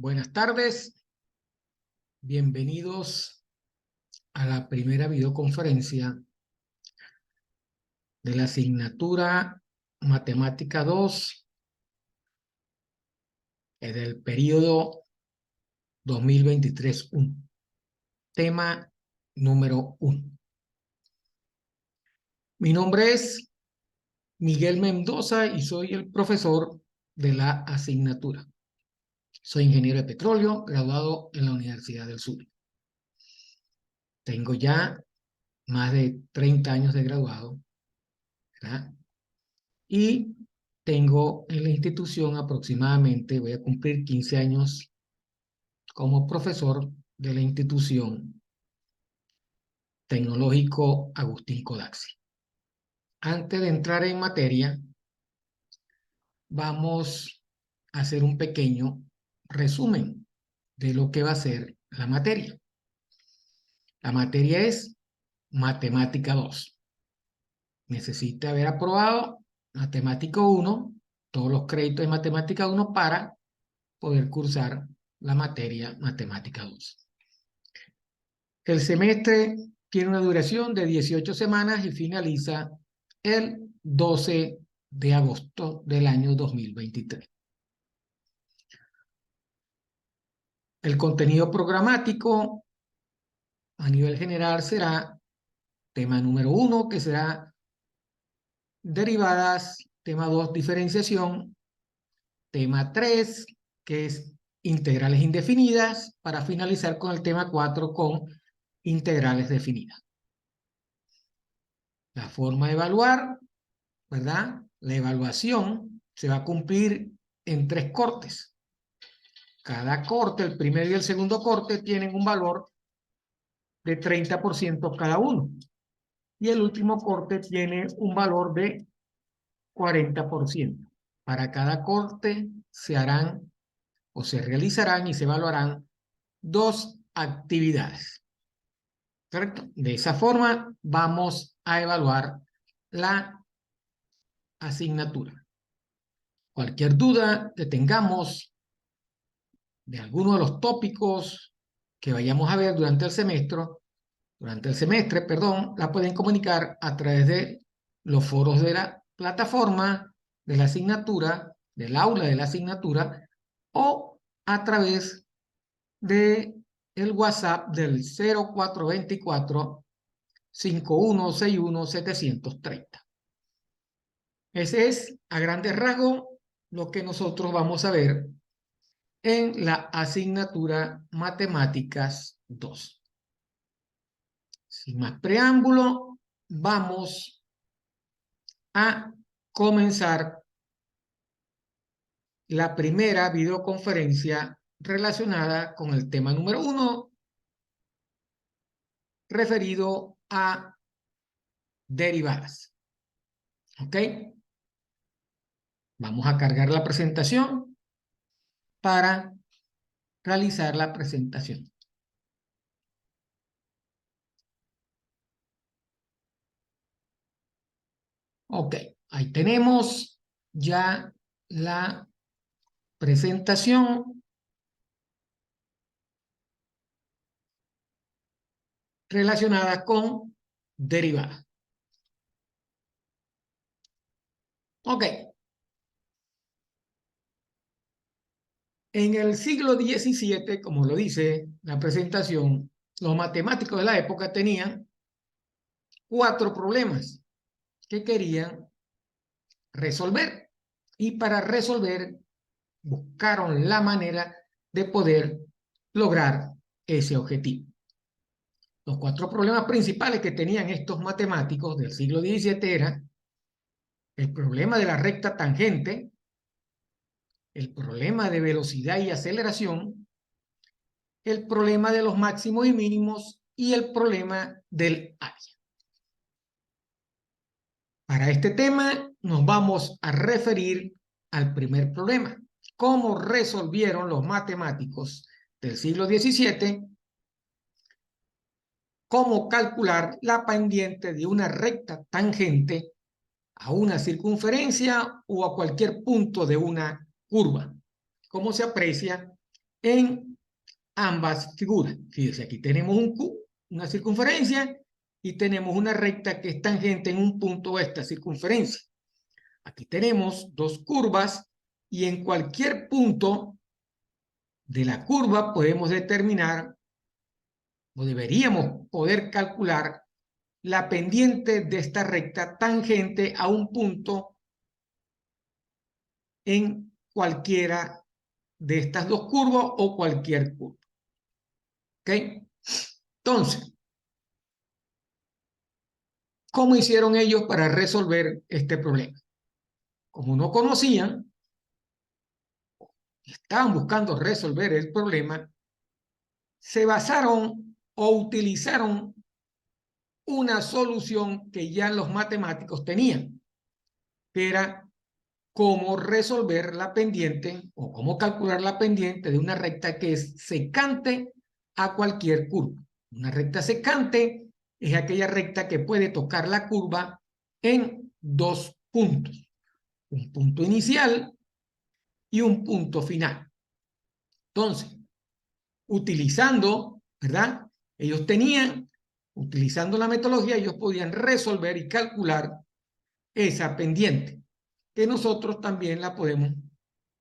Buenas tardes, bienvenidos a la primera videoconferencia de la asignatura Matemática 2 del periodo 2023-1, tema número 1. Mi nombre es Miguel Mendoza y soy el profesor de la asignatura. Soy ingeniero de petróleo, graduado en la Universidad del Sur. Tengo ya más de 30 años de graduado, ¿verdad? Y tengo en la institución aproximadamente, voy a cumplir 15 años como profesor de la institución Tecnológico Agustín Codazzi. Antes de entrar en materia, vamos a hacer un pequeño resumen de lo que va a ser la materia. La materia es Matemática 2. Necesita haber aprobado Matemática 1, todos los créditos de Matemática 1 para poder cursar la materia Matemática 2. El semestre tiene una duración de 18 semanas y finaliza el 12 de agosto del año 2023. El contenido programático a nivel general será tema número 1, que será derivadas, tema 2, diferenciación, tema 3, que es integrales indefinidas, para finalizar con el tema 4 con integrales definidas. La forma de evaluar, ¿verdad? La evaluación se va a cumplir en 3 cortes. Cada corte, el primero y el segundo corte, tienen un valor de 30% cada uno. Y el último corte tiene un valor de 40%. Para cada corte se harán o se realizarán y se evaluarán 2 actividades. ¿Correcto? De esa forma vamos a evaluar la asignatura. Cualquier duda que tengamos de alguno de los tópicos que vayamos a ver durante el semestre, la pueden comunicar a través de los foros de la plataforma de la asignatura, del aula de la asignatura, o a través de el WhatsApp del 0424-5161-730. Ese es, a grandes rasgos, lo que nosotros vamos a ver en la asignatura Matemáticas 2. Sin más preámbulo, vamos a comenzar la primera videoconferencia relacionada con el tema número 1, referido a derivadas. ¿Ok? Vamos a cargar la presentación para realizar la presentación. Ok, ahí tenemos ya la presentación relacionada con derivadas. Ok. En el siglo XVII, como lo dice la presentación, los matemáticos de la época tenían 4 problemas que querían resolver. Y para resolver, buscaron la manera de poder lograr ese objetivo. Los 4 problemas principales que tenían estos matemáticos del siglo XVII eran el problema de la recta tangente, el problema de velocidad y aceleración, el problema de los máximos y mínimos y el problema del área. Para este tema nos vamos a referir al primer problema: cómo resolvieron los matemáticos del siglo XVII cómo calcular la pendiente de una recta tangente a una circunferencia o a cualquier punto de una curva. Como se aprecia en ambas figuras. Fíjense, aquí tenemos un Q, una circunferencia, y tenemos una recta que es tangente en un punto a esta circunferencia. Aquí tenemos dos curvas y en cualquier punto de la curva podemos determinar o deberíamos poder calcular la pendiente de esta recta tangente a un punto en cualquiera de estas dos curvas o cualquier curva. ¿Ok? Entonces, ¿cómo hicieron ellos para resolver este problema? Como no conocían, estaban buscando resolver el problema, se basaron o utilizaron una solución que ya los matemáticos tenían, que era cómo resolver la pendiente o cómo calcular la pendiente de una recta que es secante a cualquier curva. Una recta secante es aquella recta que puede tocar la curva en dos puntos, un punto inicial y un punto final. Entonces, utilizando, ¿verdad? Ellos tenían, utilizando la metodología, ellos podían resolver y calcular esa pendiente, que nosotros también la podemos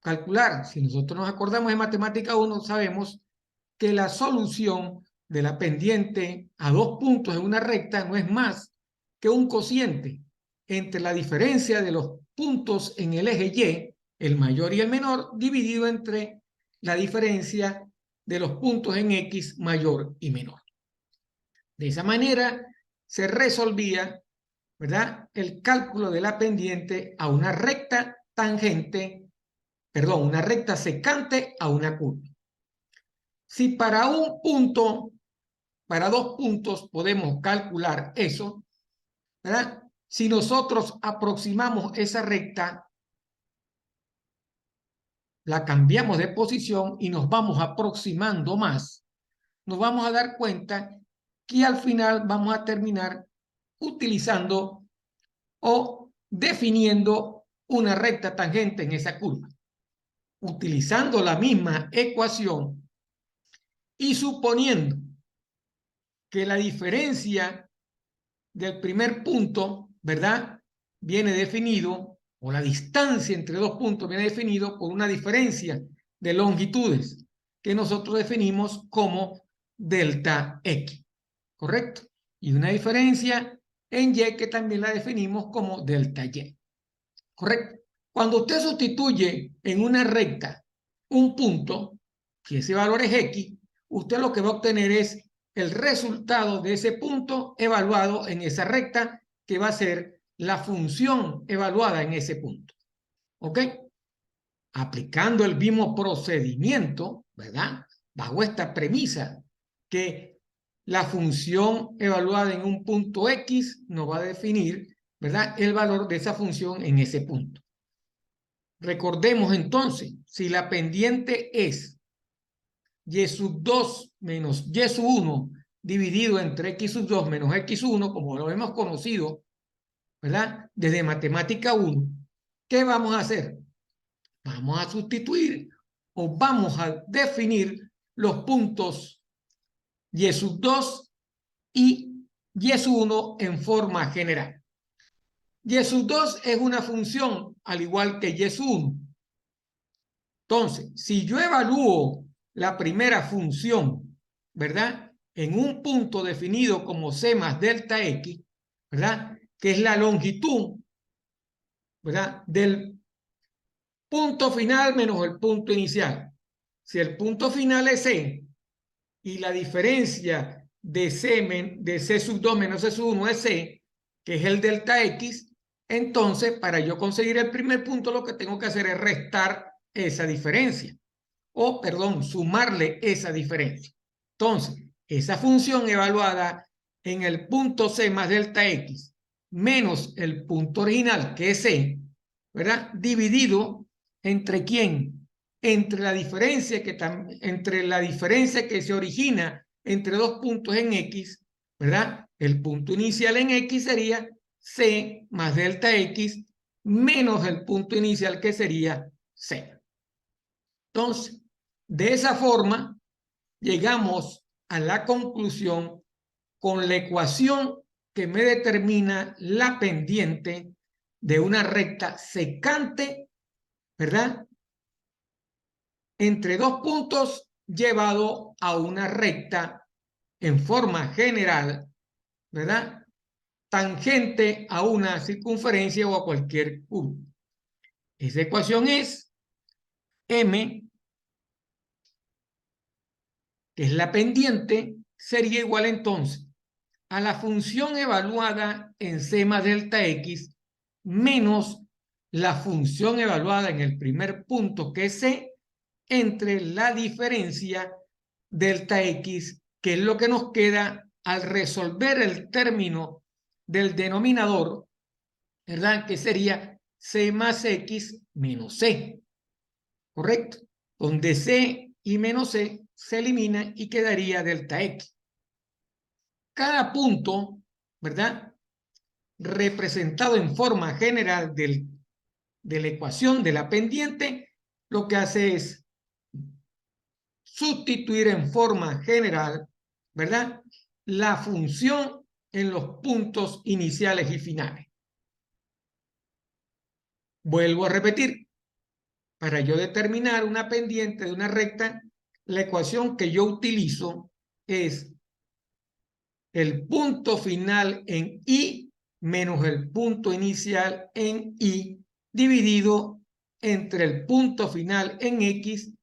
calcular. Si nosotros nos acordamos de matemática 1, sabemos que la solución de la pendiente a dos puntos en una recta no es más que un cociente entre la diferencia de los puntos en el eje Y, el mayor y el menor, dividido entre la diferencia de los puntos en X mayor y menor. De esa manera se resolvía, ¿verdad?, el cálculo de la pendiente a una recta tangente, perdón, una recta secante a una curva. Si para un punto, para dos puntos podemos calcular eso, ¿verdad? Si nosotros aproximamos esa recta, la cambiamos de posición y nos vamos aproximando más, nos vamos a dar cuenta que al final vamos a terminar utilizando o definiendo una recta tangente en esa curva, utilizando la misma ecuación y suponiendo que la diferencia del primer punto, ¿verdad?, viene definido, o la distancia entre dos puntos viene definido por una diferencia de longitudes que nosotros definimos como delta X, ¿correcto? Y una diferencia en Y que también la definimos como delta Y, ¿correcto? Cuando usted sustituye en una recta un punto, si ese valor es X, usted lo que va a obtener es el resultado de ese punto evaluado en esa recta, que va a ser la función evaluada en ese punto. ¿Ok? Aplicando el mismo procedimiento, ¿verdad?, bajo esta premisa, que la función evaluada en un punto X nos va a definir, ¿verdad?, el valor de esa función en ese punto. Recordemos entonces, si la pendiente es y sub 2 menos y sub 1 dividido entre x sub 2 menos x sub 1, como lo hemos conocido, ¿verdad?, desde matemática 1, ¿qué vamos a hacer? Vamos a sustituir o vamos a definir los puntos y sub 2 y y sub 1 en forma general. Y sub 2 es una función al igual que y sub 1. Entonces, si yo evalúo la primera función, ¿verdad?, en un punto definido como c más delta x, ¿verdad?, que es la longitud, ¿verdad?, del punto final menos el punto inicial. Si el punto final es c y la diferencia de c sub 2 menos c sub 1 es c, que es el delta x, entonces para yo conseguir el primer punto lo que tengo que hacer es restar esa diferencia. O, perdón, sumarle esa diferencia. Entonces, esa función evaluada en el punto c más delta x menos el punto original, que es c, ¿verdad?, dividido entre ¿quién? Entre la diferencia que se origina entre dos puntos en x, ¿verdad? El punto inicial en x sería c más delta x menos el punto inicial, que sería c. Entonces, De esa forma, llegamos a la conclusión con la ecuación que me determina la pendiente de una recta secante, ¿verdad? Entre dos puntos llevado a una recta en forma general, ¿verdad? Tangente a una circunferencia o a cualquier punto. Esa ecuación es M, que es la pendiente, sería igual entonces a la función evaluada en C más delta X menos la función evaluada en el primer punto, que es C, entre la diferencia delta X, que es lo que nos queda al resolver el término del denominador, ¿verdad? Que sería C más X menos C, ¿correcto? Donde C y menos C se eliminan y quedaría delta X. Cada punto, ¿verdad? Representado en forma general de la ecuación de la pendiente, lo que hace es sustituir en forma general, ¿verdad? La función en los puntos iniciales y finales. Vuelvo a repetir, para yo determinar una pendiente de una recta, la ecuación que yo utilizo es el punto final en I menos el punto inicial en Y dividido entre el punto final en X,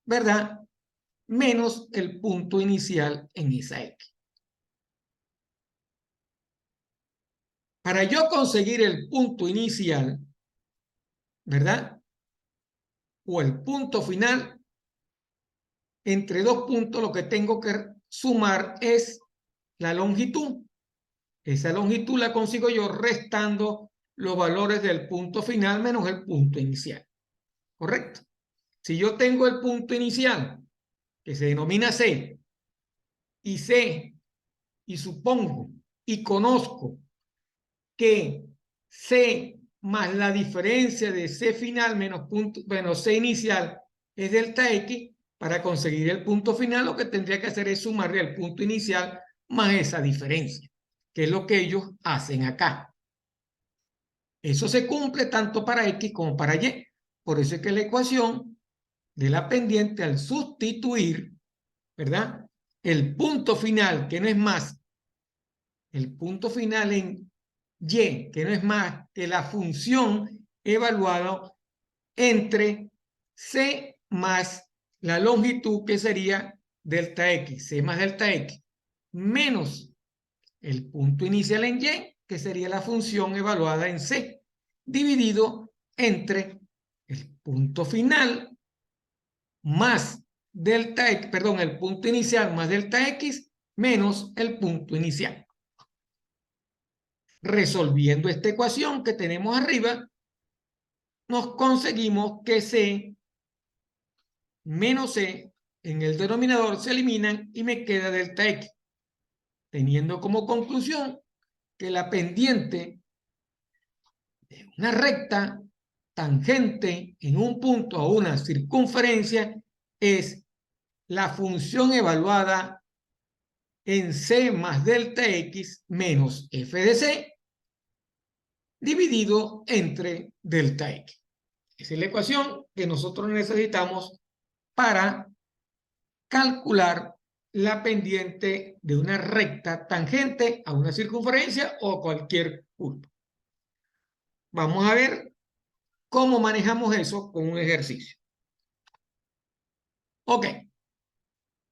¿verdad? Menos el punto inicial en esa X. Para yo conseguir el punto inicial, ¿verdad? O el punto final, entre dos puntos lo que tengo que sumar es la longitud. Esa longitud la consigo yo restando los valores del punto final menos el punto inicial. ¿Correcto? Si yo tengo el punto inicial, que se denomina C, y sé, y supongo, y conozco que C más la diferencia de C final menos C inicial es delta X, para conseguir el punto final lo que tendría que hacer es sumarle al punto inicial más esa diferencia, que es lo que ellos hacen acá. Eso se cumple tanto para X como para Y. Por eso es que la ecuación de la pendiente, al sustituir, ¿verdad? El punto final, que no es más, el punto final en Y, que no es más que la función evaluada entre C más la longitud, que sería delta X, C más delta X, menos el punto inicial en Y, que sería la función evaluada en C, dividido entre el punto final más delta X, perdón, el punto inicial más delta X menos el punto inicial. Resolviendo esta ecuación que tenemos arriba, nos conseguimos que C menos C en el denominador se eliminan y me queda delta X, teniendo como conclusión que la pendiente de una recta tangente en un punto a una circunferencia es la función evaluada en C más delta X menos f de C dividido entre delta X. Esa es la ecuación que nosotros necesitamos para calcular la pendiente de una recta tangente a una circunferencia o a cualquier punto. Vamos a ver cómo manejamos eso con un ejercicio. Ok.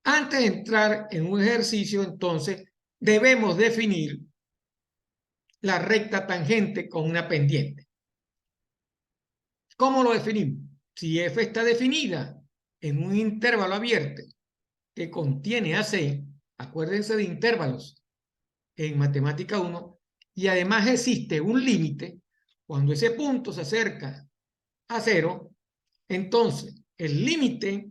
Antes de entrar en un ejercicio, entonces, debemos definir la recta tangente con una pendiente. ¿Cómo lo definimos? Si f está definida en un intervalo abierto que contiene a C, acuérdense de intervalos en matemática 1, y además existe un límite, cuando ese punto se acerca a 0, entonces el límite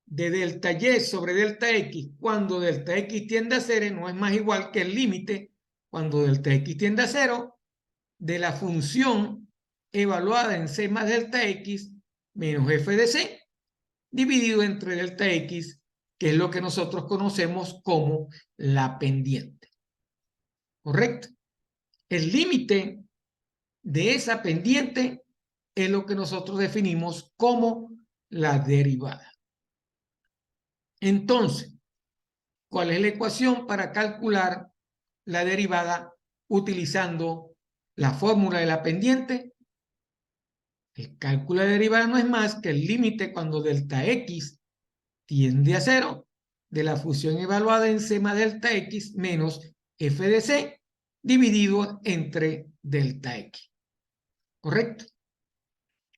de delta Y sobre delta X cuando delta X tiende a 0 no es más igual que el límite cuando delta X tiende a 0 de la función evaluada en C más delta X menos f de c dividido entre delta x, que es lo que nosotros conocemos como la pendiente. ¿Correcto? El límite de esa pendiente es lo que nosotros definimos como la derivada. Entonces, ¿cuál es la ecuación para calcular la derivada utilizando la fórmula de la pendiente? El cálculo de derivada no es más que el límite cuando delta x tiende a 0 de la función evaluada en c más delta x menos f de c dividido entre delta x. ¿Correcto?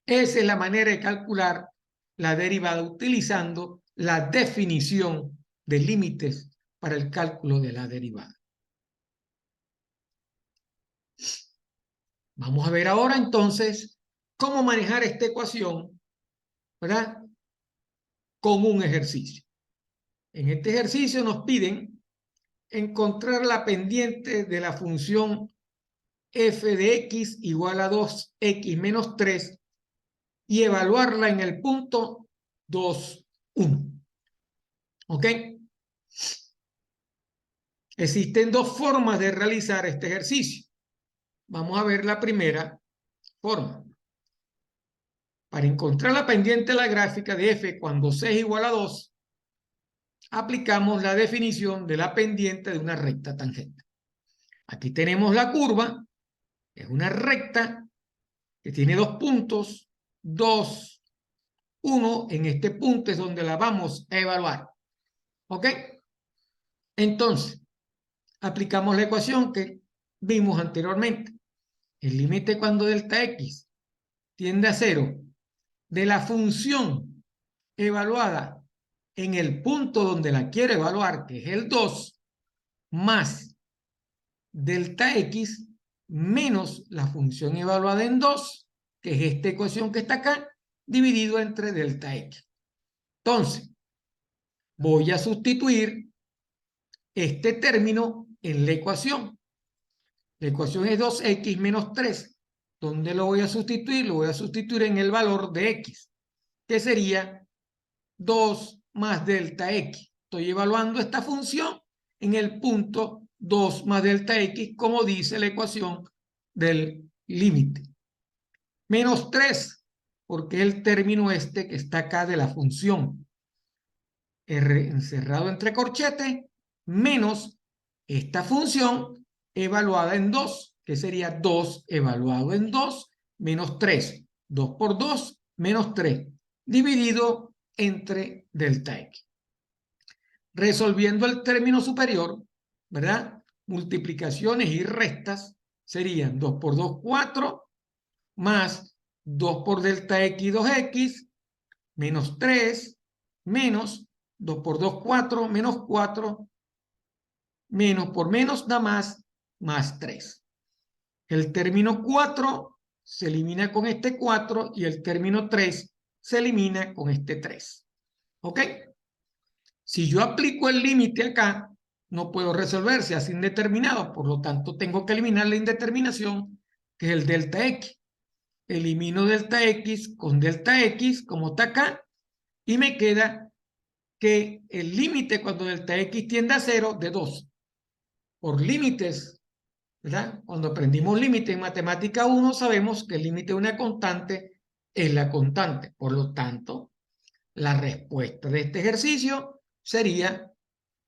Esa es la manera de calcular la derivada utilizando la definición de límites para el cálculo de la derivada. Vamos a ver ahora entonces cómo manejar esta ecuación, ¿verdad? Con un ejercicio. En este ejercicio nos piden encontrar la pendiente de la función f de x igual a 2x menos 3 y evaluarla en el punto 2, 1. ¿Ok? Existen dos formas de realizar este ejercicio. Vamos a ver la primera forma. Para encontrar la pendiente de la gráfica de f cuando c es igual a 2, aplicamos la definición de la pendiente de una recta tangente. Aquí tenemos la curva, es una recta que tiene dos puntos, 2, 1. En este punto es donde la vamos a evaluar. ¿Ok? Entonces, aplicamos la ecuación que vimos anteriormente. El límite cuando delta x tiende a 0 de la función evaluada en el punto donde la quiero evaluar, que es el 2, más delta x menos la función evaluada en 2, que es esta ecuación que está acá, dividido entre delta x. Entonces, voy a sustituir este término en la ecuación. La ecuación es 2x menos 3. ¿Dónde lo voy a sustituir? Lo voy a sustituir en el valor de x, que sería 2 más delta x. Estoy evaluando esta función en el punto 2 más delta x, como dice la ecuación del límite. Menos 3, porque es el término este que está acá de la función. R encerrado entre corchetes, menos esta función evaluada en 2, que sería 2 evaluado en 2, menos 3. 2 por 2, menos 3, dividido entre delta x. Resolviendo el término superior, ¿verdad? Multiplicaciones y restas serían 2 por 2, 4, más 2 por delta x, 2x, menos 3, menos 2 por 2, 4, menos 4, menos por menos da más 3. El término 4 se elimina con este 4 y el término 3 se elimina con este 3. ¿Ok? Si yo aplico el límite acá, no puedo resolver, se hace indeterminado, por lo tanto tengo que eliminar la indeterminación, que es el delta x. Elimino delta x con delta x, como está acá, y me queda que el límite cuando delta x tiende a 0 de 2. Por límites, ¿verdad? Cuando aprendimos límite en matemática 1, sabemos que el límite de una constante es la constante. Por lo tanto, la respuesta de este ejercicio sería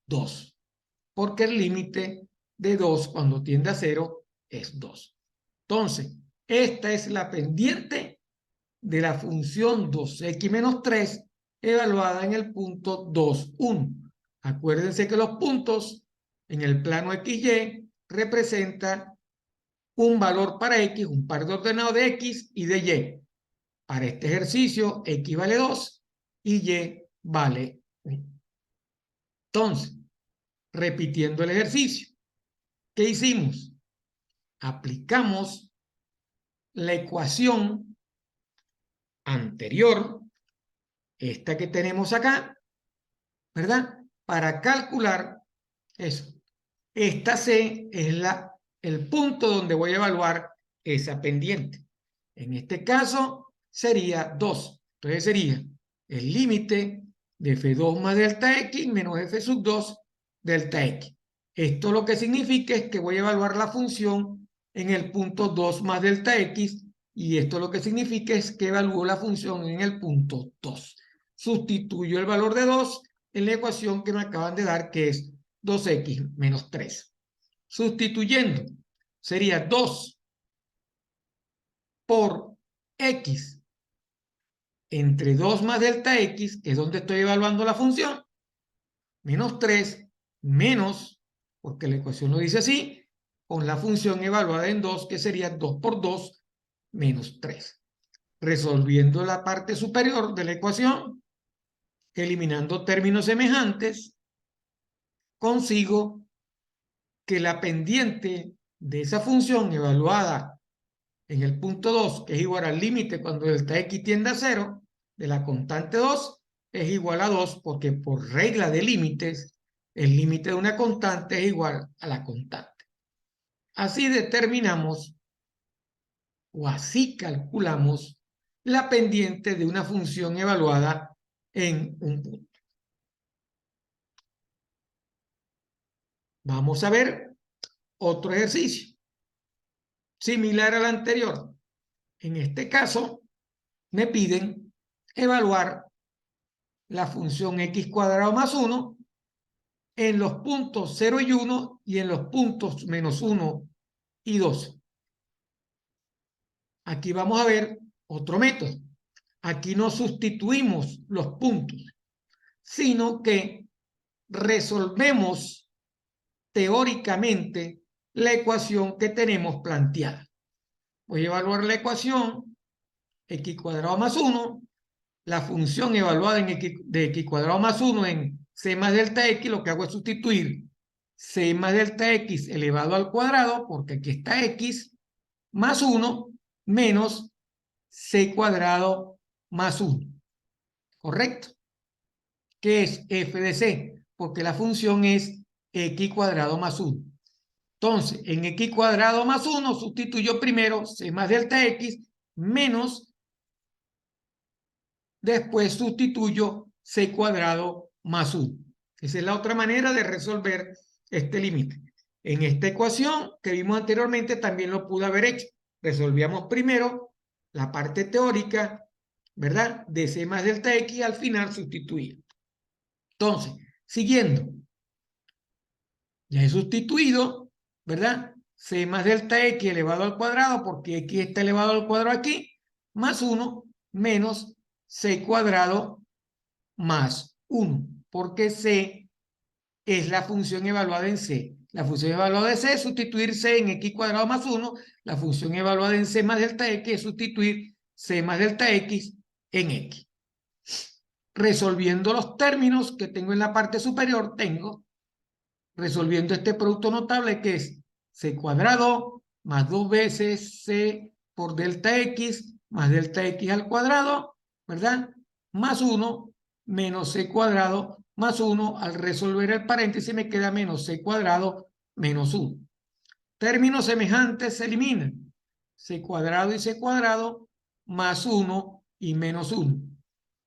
2, porque el límite de 2 cuando tiende a 0 es 2. Entonces, esta es la pendiente de la función 2x menos 3 evaluada en el punto 2, 1. Acuérdense que los puntos en el plano XY representan un valor para X, un par de ordenados de X y de Y. Para este ejercicio, X vale 2 y Y vale 1. Entonces, repitiendo el ejercicio, ¿qué hicimos? Aplicamos la ecuación anterior, esta que tenemos acá, ¿verdad? Para calcular eso. Esta C es el punto donde voy a evaluar esa pendiente. En este caso sería 2. Entonces sería el límite de f2 más delta x menos f sub 2 delta x. Esto lo que significa es que voy a evaluar la función en el punto 2 más delta x, y esto lo que significa es que evalúo la función en el punto 2. Sustituyo el valor de 2 en la ecuación que me acaban de dar, que es 2x menos 3. Sustituyendo, sería 2 por x entre 2 más delta x, que es donde estoy evaluando la función, menos 3, menos, porque la ecuación lo dice así, con la función evaluada en 2, que sería 2 por 2 menos 3. Resolviendo la parte superior de la ecuación, eliminando términos semejantes, consigo que la pendiente de esa función evaluada en el punto 2, que es igual al límite cuando delta x tiende a 0, de la constante 2, es igual a 2, porque por regla de límites, el límite de una constante es igual a la constante. Así determinamos, o así calculamos, la pendiente de una función evaluada en un punto. Vamos a ver otro ejercicio, similar al anterior. En este caso, me piden evaluar la función x cuadrado más 1 en los puntos 0 y 1 y en los puntos menos 1 y 2. Aquí vamos a ver otro método. Aquí no sustituimos los puntos, sino que resolvemos teóricamente la ecuación que tenemos planteada. Voy a evaluar la ecuación x cuadrado más 1, la función evaluada de x cuadrado más 1 en c más delta x, lo que hago es sustituir c más delta x elevado al cuadrado, porque aquí está x, más 1 menos c cuadrado más 1. ¿Correcto? ¿Qué es f de c? Porque la función es x cuadrado más 1. Entonces, en x cuadrado más 1 sustituyo primero c más delta x menos, después sustituyo c cuadrado más 1. Esa es la otra manera de resolver este límite. En esta ecuación que vimos anteriormente también lo pude haber hecho. Resolvíamos primero la parte teórica, ¿verdad? De c más delta x y al final sustituía. Entonces, siguiendo, ya he sustituido, ¿verdad? C más delta x elevado al cuadrado, porque x está elevado al cuadrado aquí, más 1 menos c cuadrado más 1, porque c es la función evaluada en c. La función evaluada en c es sustituir c en x cuadrado más 1, la función evaluada en c más delta x es sustituir c más delta x en x. Resolviendo los términos que tengo en la parte superior, tengo, resolviendo este producto notable, que es c cuadrado más 2 veces c por delta x más delta x al cuadrado, ¿verdad? Más 1 menos c cuadrado más 1. Al resolver el paréntesis me queda menos c cuadrado menos 1. Términos semejantes se eliminan. C cuadrado y c cuadrado más 1 y menos 1.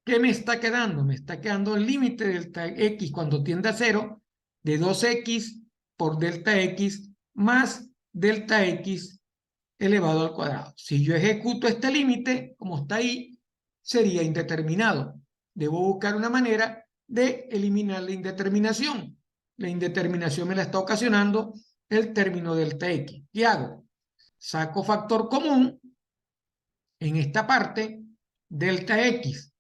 ¿Qué me está quedando? Me está quedando el límite de delta x cuando tiende a 0 de 2x por delta x más delta x elevado al cuadrado. Si yo ejecuto este límite, como está ahí, sería indeterminado. Debo buscar una manera de eliminar la indeterminación. La indeterminación me la está ocasionando el término delta x. ¿Qué hago? Saco factor común en esta parte, delta x.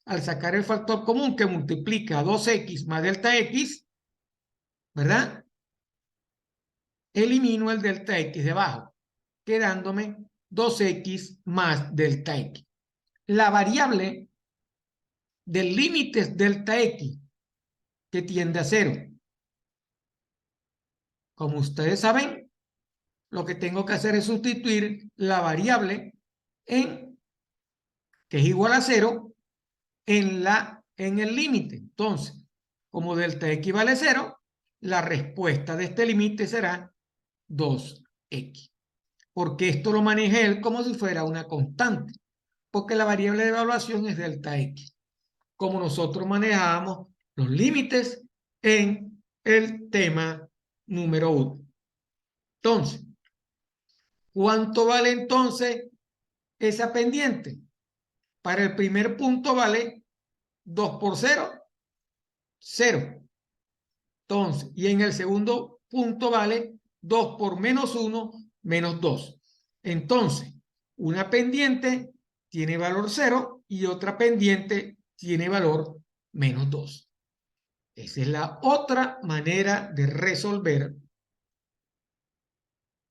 Al sacar el factor común que multiplica 2x más delta x, ¿verdad? Elimino el delta x de abajo, quedándome 2x más delta x. La variable del límite es delta x, que tiende a 0. Como ustedes saben, lo que tengo que hacer es sustituir la variable en, que es igual a 0, en el límite. Entonces, como delta x vale 0, la respuesta de este límite será 2x. Porque esto lo maneja él como si fuera una constante. porque la variable de evaluación es delta X, como nosotros manejábamos los límites en el tema número 1. Entonces, ¿cuánto vale entonces esa pendiente? Para el primer punto vale 2 por 0, 0. Entonces, y en el segundo punto vale 2 por menos 1, menos 2. Entonces, una pendiente tiene valor 0 y otra pendiente tiene valor menos 2. Esa es la otra manera de resolver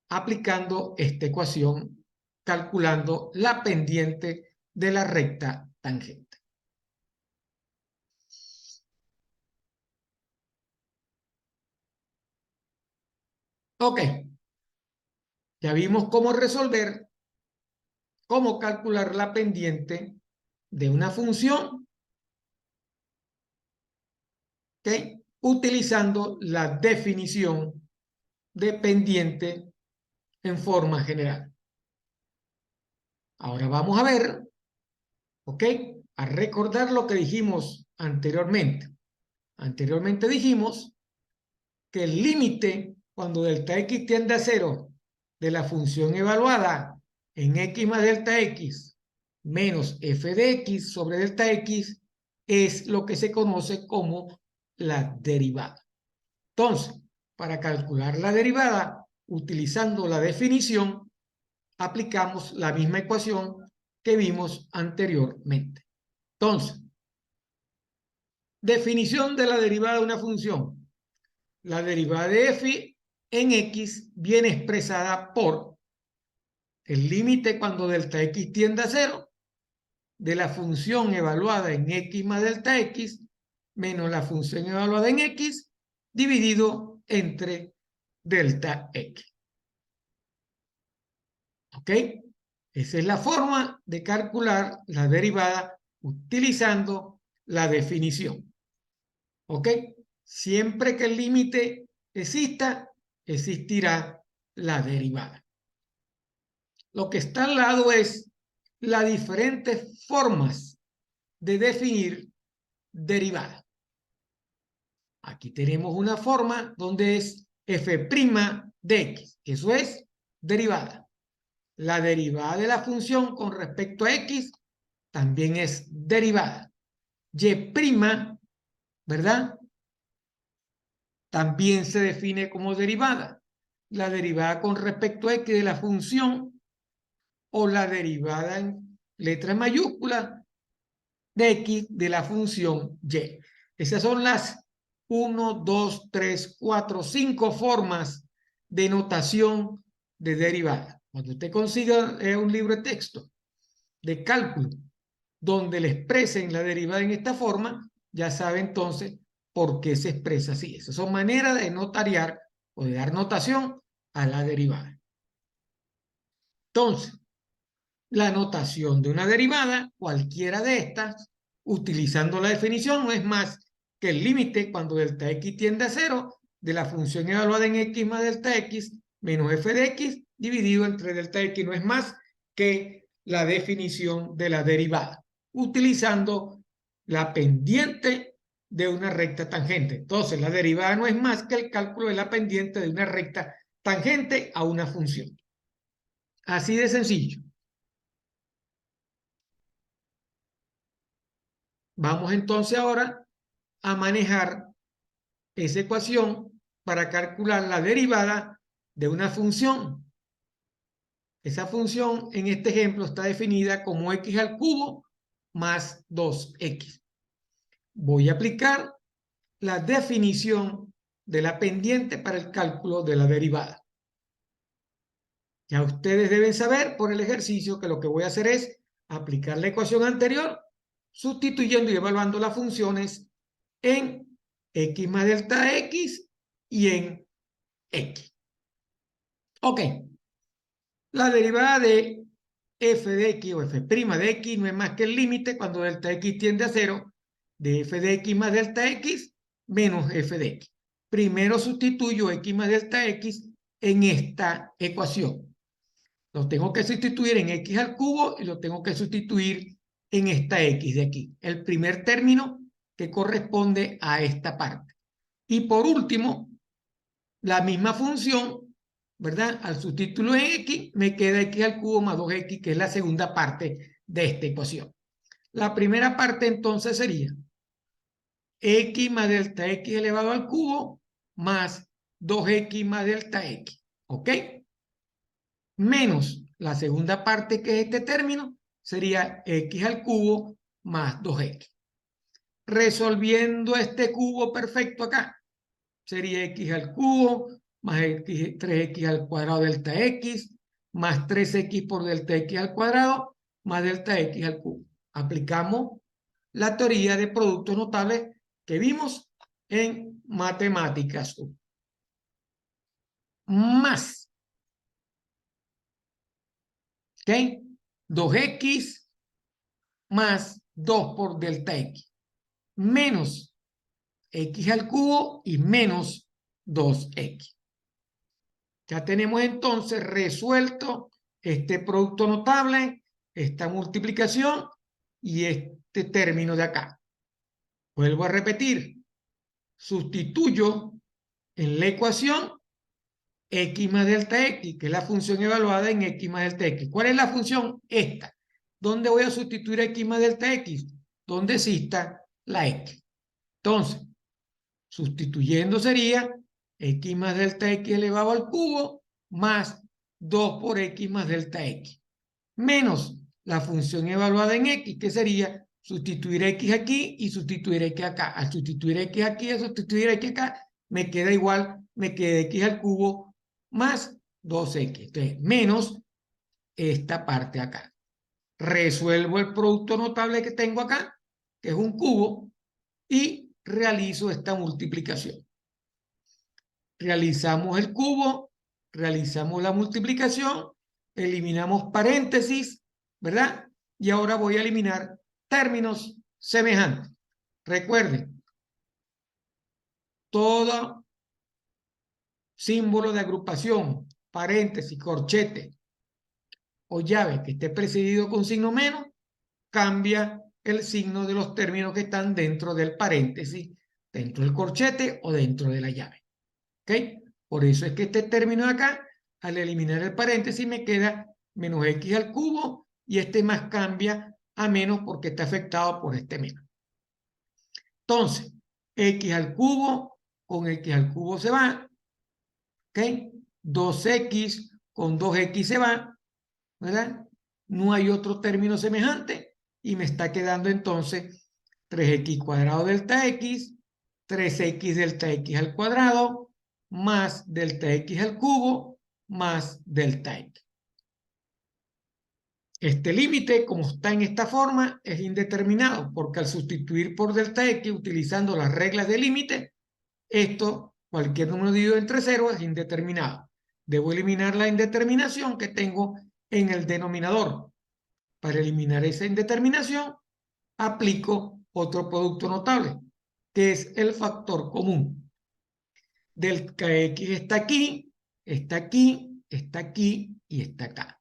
aplicando esta ecuación, calculando la pendiente de la recta tangente. Ok, ya vimos cómo resolver, cómo calcular la pendiente de una función, ¿okay?, utilizando la definición de pendiente en forma general. Ahora vamos a ver, ¿ok?, a recordar lo que dijimos anteriormente. Anteriormente dijimos que el límite cuando delta x tiende a 0 de la función evaluada en x más delta x menos f de x sobre delta x es lo que se conoce como la derivada. Entonces, para calcular la derivada, utilizando la definición, aplicamos la misma ecuación que vimos anteriormente. Entonces, definición de la derivada de una función. La derivada de f en x viene expresada por el límite cuando delta x tiende a 0 de la función evaluada en x más delta x menos la función evaluada en x dividido entre delta x. ¿Ok? Esa es la forma de calcular la derivada utilizando la definición. ¿Ok? Siempre que el límite exista, existirá la derivada. Lo que está al lado es las diferentes formas de definir derivada. Aquí tenemos una forma donde es f' de x. Eso es derivada. La derivada de la función con respecto a x también es derivada. Y', ¿verdad?, también se define como derivada. La derivada con respecto a x de la función o la derivada en letra mayúscula de x de la función y. Esas son las 1, 2, 3, 4, 5 formas de notación de derivada. Cuando usted consiga un libro de texto de cálculo donde le expresen la derivada en esta forma, ya sabe entonces por qué se expresa así. Esas son maneras de notariar o de dar notación a la derivada. Entonces, la notación de una derivada, cualquiera de estas, utilizando la definición, no es más que el límite cuando delta x tiende a 0 de la función evaluada en x más delta x menos f de x dividido entre delta x. No es más que la definición de la derivada, utilizando la pendiente de una recta tangente. Entonces, la derivada no es más que el cálculo de la pendiente de una recta tangente a una función. Así de sencillo. Vamos entonces ahora a manejar esa ecuación para calcular la derivada de una función. Esa función en este ejemplo está definida como x al cubo más 2x. Voy a aplicar la definición de la pendiente para el cálculo de la derivada. Ya ustedes deben saber por el ejercicio que lo que voy a hacer es aplicar la ecuación anterior, sustituyendo y evaluando las funciones en x más delta x y en x. Ok. La derivada de f de x o f' de x no es más que el límite cuando delta x tiende a 0 de f de x más delta x menos f de x. Primero sustituyo x más delta x en esta ecuación. Lo tengo que sustituir en x al cubo y lo tengo que sustituir en esta x de aquí. El primer término que corresponde a esta parte. Y por último, la misma función, ¿verdad? Al sustituirlo en x, me queda x al cubo más 2x, que es la segunda parte de esta ecuación. La primera parte entonces sería x más delta x elevado al cubo más 2x más delta x. ¿Ok? Menos la segunda parte, que es este término, sería x al cubo más 2x. Resolviendo este cubo perfecto acá, sería x al cubo más 3x al cuadrado delta x más 3x por delta x al cuadrado más delta x al cubo. Aplicamos la teoría de productos notables que vimos en matemáticas 1. Más, ¿ok? 2x más 2 por delta x menos x al cubo y menos 2x. Ya tenemos entonces resuelto este producto notable, esta multiplicación y este término de acá. Vuelvo a repetir, sustituyo en la ecuación x más delta x, que es la función evaluada en x más delta x. ¿Cuál es la función? Esta. ¿Dónde voy a sustituir x más delta x? Donde exista la x. Entonces, sustituyendo sería x más delta x elevado al cubo más 2 por x más delta x, menos la función evaluada en x, que sería sustituir x aquí y sustituir x acá. Al sustituir x aquí y sustituir x acá, me queda igual, me queda x al cubo más 2x. Entonces, menos esta parte acá. Resuelvo el producto notable que tengo acá, que es un cubo, y realizo esta multiplicación. Realizamos el cubo, realizamos la multiplicación, eliminamos paréntesis, ¿verdad? Y ahora voy a eliminar términos semejantes. Recuerden, todo símbolo de agrupación, paréntesis, corchete o llave que esté precedido con signo menos, cambia el signo de los términos que están dentro del paréntesis, dentro del corchete o dentro de la llave. ¿Ok? Por eso es que este término de acá, al eliminar el paréntesis, me queda menos x al cubo y este más cambia a menos porque está afectado por este menos. Entonces, x al cubo con x al cubo se va, ¿ok? 2x con 2x se va, ¿verdad? No hay otro término semejante y me está quedando entonces 3x cuadrado delta x, 3x delta x al cuadrado, más delta x al cubo, más delta x. Este límite, como está en esta forma, es indeterminado, porque al sustituir por delta x utilizando las reglas de límite, esto, cualquier número dividido entre cero, es indeterminado. Debo eliminar la indeterminación que tengo en el denominador. Para eliminar esa indeterminación, aplico otro producto notable, que es el factor común. Delta x está aquí, está aquí, está aquí y está acá.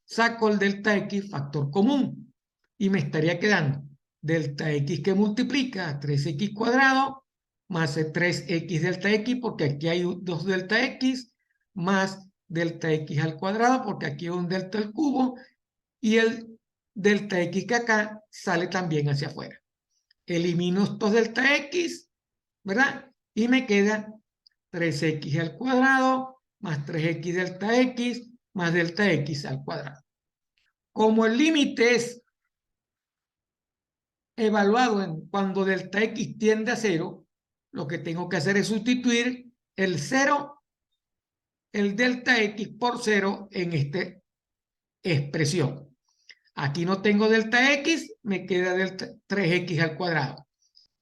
Saco el delta x factor común y me estaría quedando delta x que multiplica a 3x cuadrado más 3x delta x, porque aquí hay dos delta x, más delta x al cuadrado, porque aquí hay un delta al cubo, y el delta x que acá sale también hacia afuera. Elimino estos delta x, ¿verdad? Y me queda 3x al cuadrado más 3x delta x más delta x al cuadrado. Como el límite es evaluado cuando delta x tiende a 0, lo que tengo que hacer es sustituir el 0, el delta x por 0 en esta expresión. Aquí no tengo delta x, me queda delta 3x al cuadrado.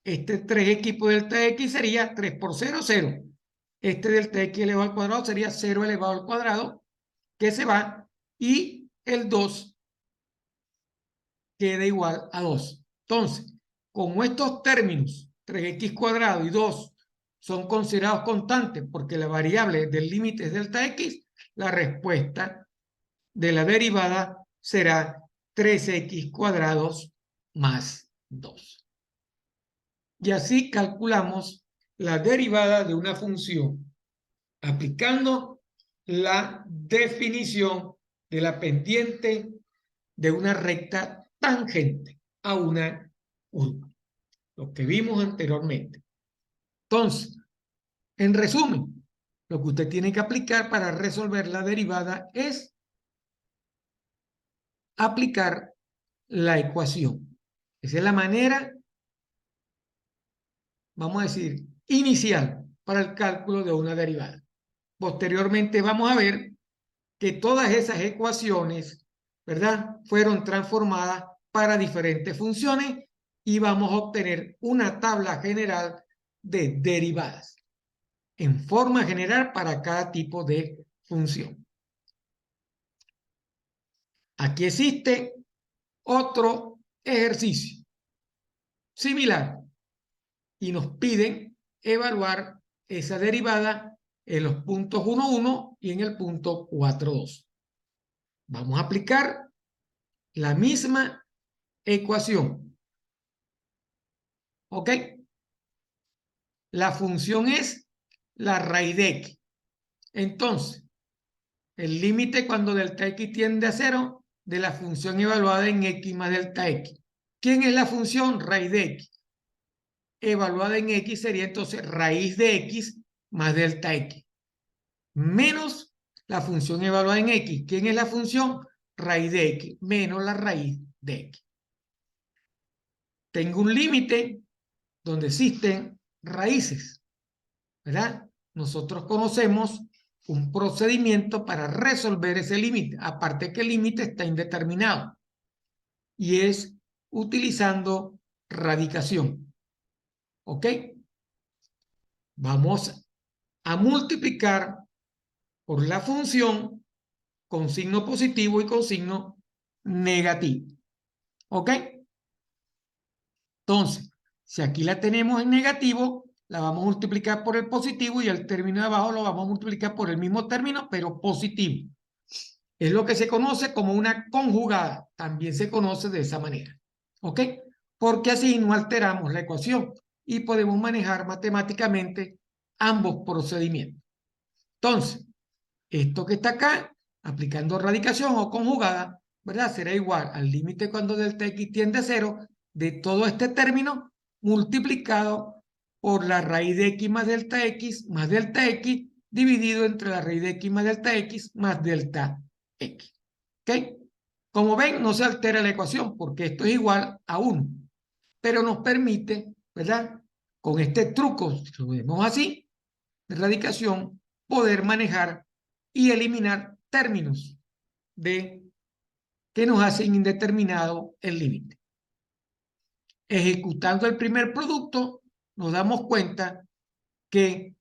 Este 3x por delta x sería 3 por 0, 0. Este delta x elevado al cuadrado sería 0 elevado al cuadrado, que se va, y el 2 queda igual a 2. Entonces, como estos términos, 3x cuadrado y 2, son considerados constantes porque la variable del límite es delta x, la respuesta de la derivada será 3x cuadrados más 2. Y así calculamos la derivada de una función aplicando la definición de la pendiente de una recta tangente a una curva, lo que vimos anteriormente. Entonces, en resumen, lo que usted tiene que aplicar para resolver la derivada es aplicar la ecuación. Esa es la manera, vamos a decir, inicial para el cálculo de una derivada. Posteriormente vamos a ver que todas esas ecuaciones, ¿verdad?, fueron transformadas para diferentes funciones y vamos a obtener una tabla general de derivadas en forma general para cada tipo de función. Aquí existe otro ejercicio similar y nos piden evaluar esa derivada en los puntos 1, 1 y en el punto 4, 2. Vamos a aplicar la misma ecuación. ¿Ok? La función es la raíz de x. Entonces, el límite cuando delta x tiende a 0 de la función evaluada en x más delta x. ¿Quién es la función? Raíz de x. Evaluada en x sería entonces raíz de x más delta x. Menos la función evaluada en x. ¿Quién es la función? Raíz de x menos la raíz de x. Tengo un límite donde existen raíces, ¿verdad? Nosotros conocemos un procedimiento para resolver ese límite, aparte que el límite está indeterminado, y es utilizando radicación. ¿Ok? Vamos a multiplicar por la función con signo positivo y con signo negativo. ¿Ok? Entonces, si aquí la tenemos en negativo, la vamos a multiplicar por el positivo y el término de abajo lo vamos a multiplicar por el mismo término, pero positivo. Es lo que se conoce como una conjugada. También se conoce de esa manera. ¿Ok? Porque así no alteramos la ecuación y podemos manejar matemáticamente ambos procedimientos. Entonces, esto que está acá, aplicando radicación o conjugada, ¿verdad? Será igual al límite cuando delta x tiende a 0 de todo este término multiplicado por la raíz de x más delta x dividido entre la raíz de x más delta x. ¿Ok? Como ven, no se altera la ecuación porque esto es igual a 1, pero nos permite, ¿verdad?, con este truco, si lo vemos así, de radicación, poder manejar y eliminar términos que nos hacen indeterminado el límite. Ejecutando el primer producto, nos damos cuenta que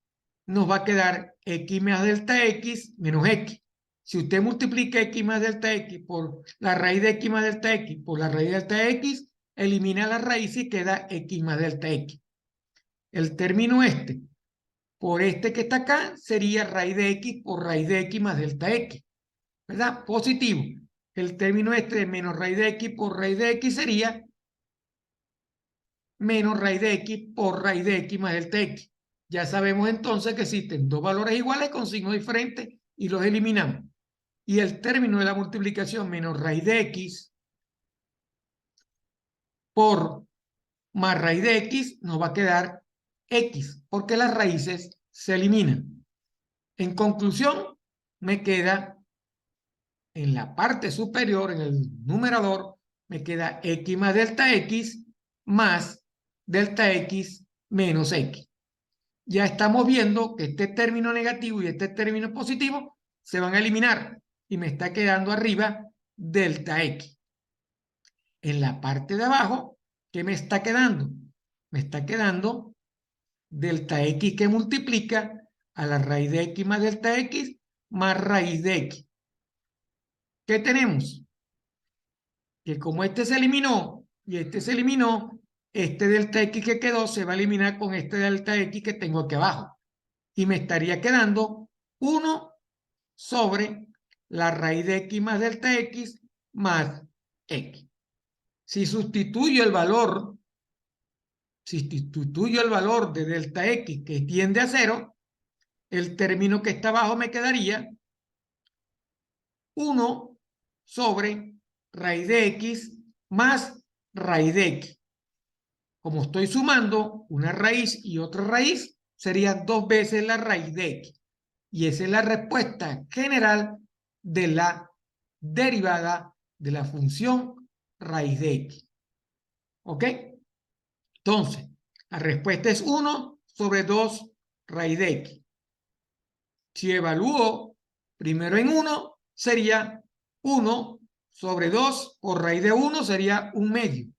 nos va a quedar x más delta x menos x. Si usted multiplica x más delta x por la raíz de x más delta x por la raíz de delta x, elimina la raíz y queda x más delta x. El término este por este que está acá sería raíz de x por raíz de x más delta x, ¿verdad? Positivo. El término este de menos raíz de x por raíz de x sería menos raíz de x por raíz de x más delta x. Ya sabemos entonces que existen dos valores iguales con signos diferentes y los eliminamos. Y el término de la multiplicación menos raíz de x por más raíz de x nos va a quedar x, porque las raíces se eliminan. En conclusión, me queda en la parte superior, en el numerador, me queda x más delta x menos x. Ya estamos viendo que este término negativo y este término positivo se van a eliminar y me está quedando arriba delta x. En la parte de abajo, ¿qué me está quedando? Me está quedando delta x que multiplica a la raíz de x más delta x más raíz de x. ¿Qué tenemos? Que como este se eliminó y este se eliminó, este delta x que quedó se va a eliminar con este delta x que tengo aquí abajo. Y me estaría quedando 1 sobre la raíz de x más delta x más x. Si sustituyo el valor de delta x que tiende a 0, el término que está abajo me quedaría 1 sobre raíz de x más raíz de x. Como estoy sumando una raíz y otra raíz, sería 2 veces la raíz de x. Y esa es la respuesta general de la derivada de la función raíz de x. ¿Ok? Entonces, la respuesta es 1 sobre 2 raíz de x. Si evalúo primero en 1, sería 1 sobre 2 por raíz de 1 sería 1/2.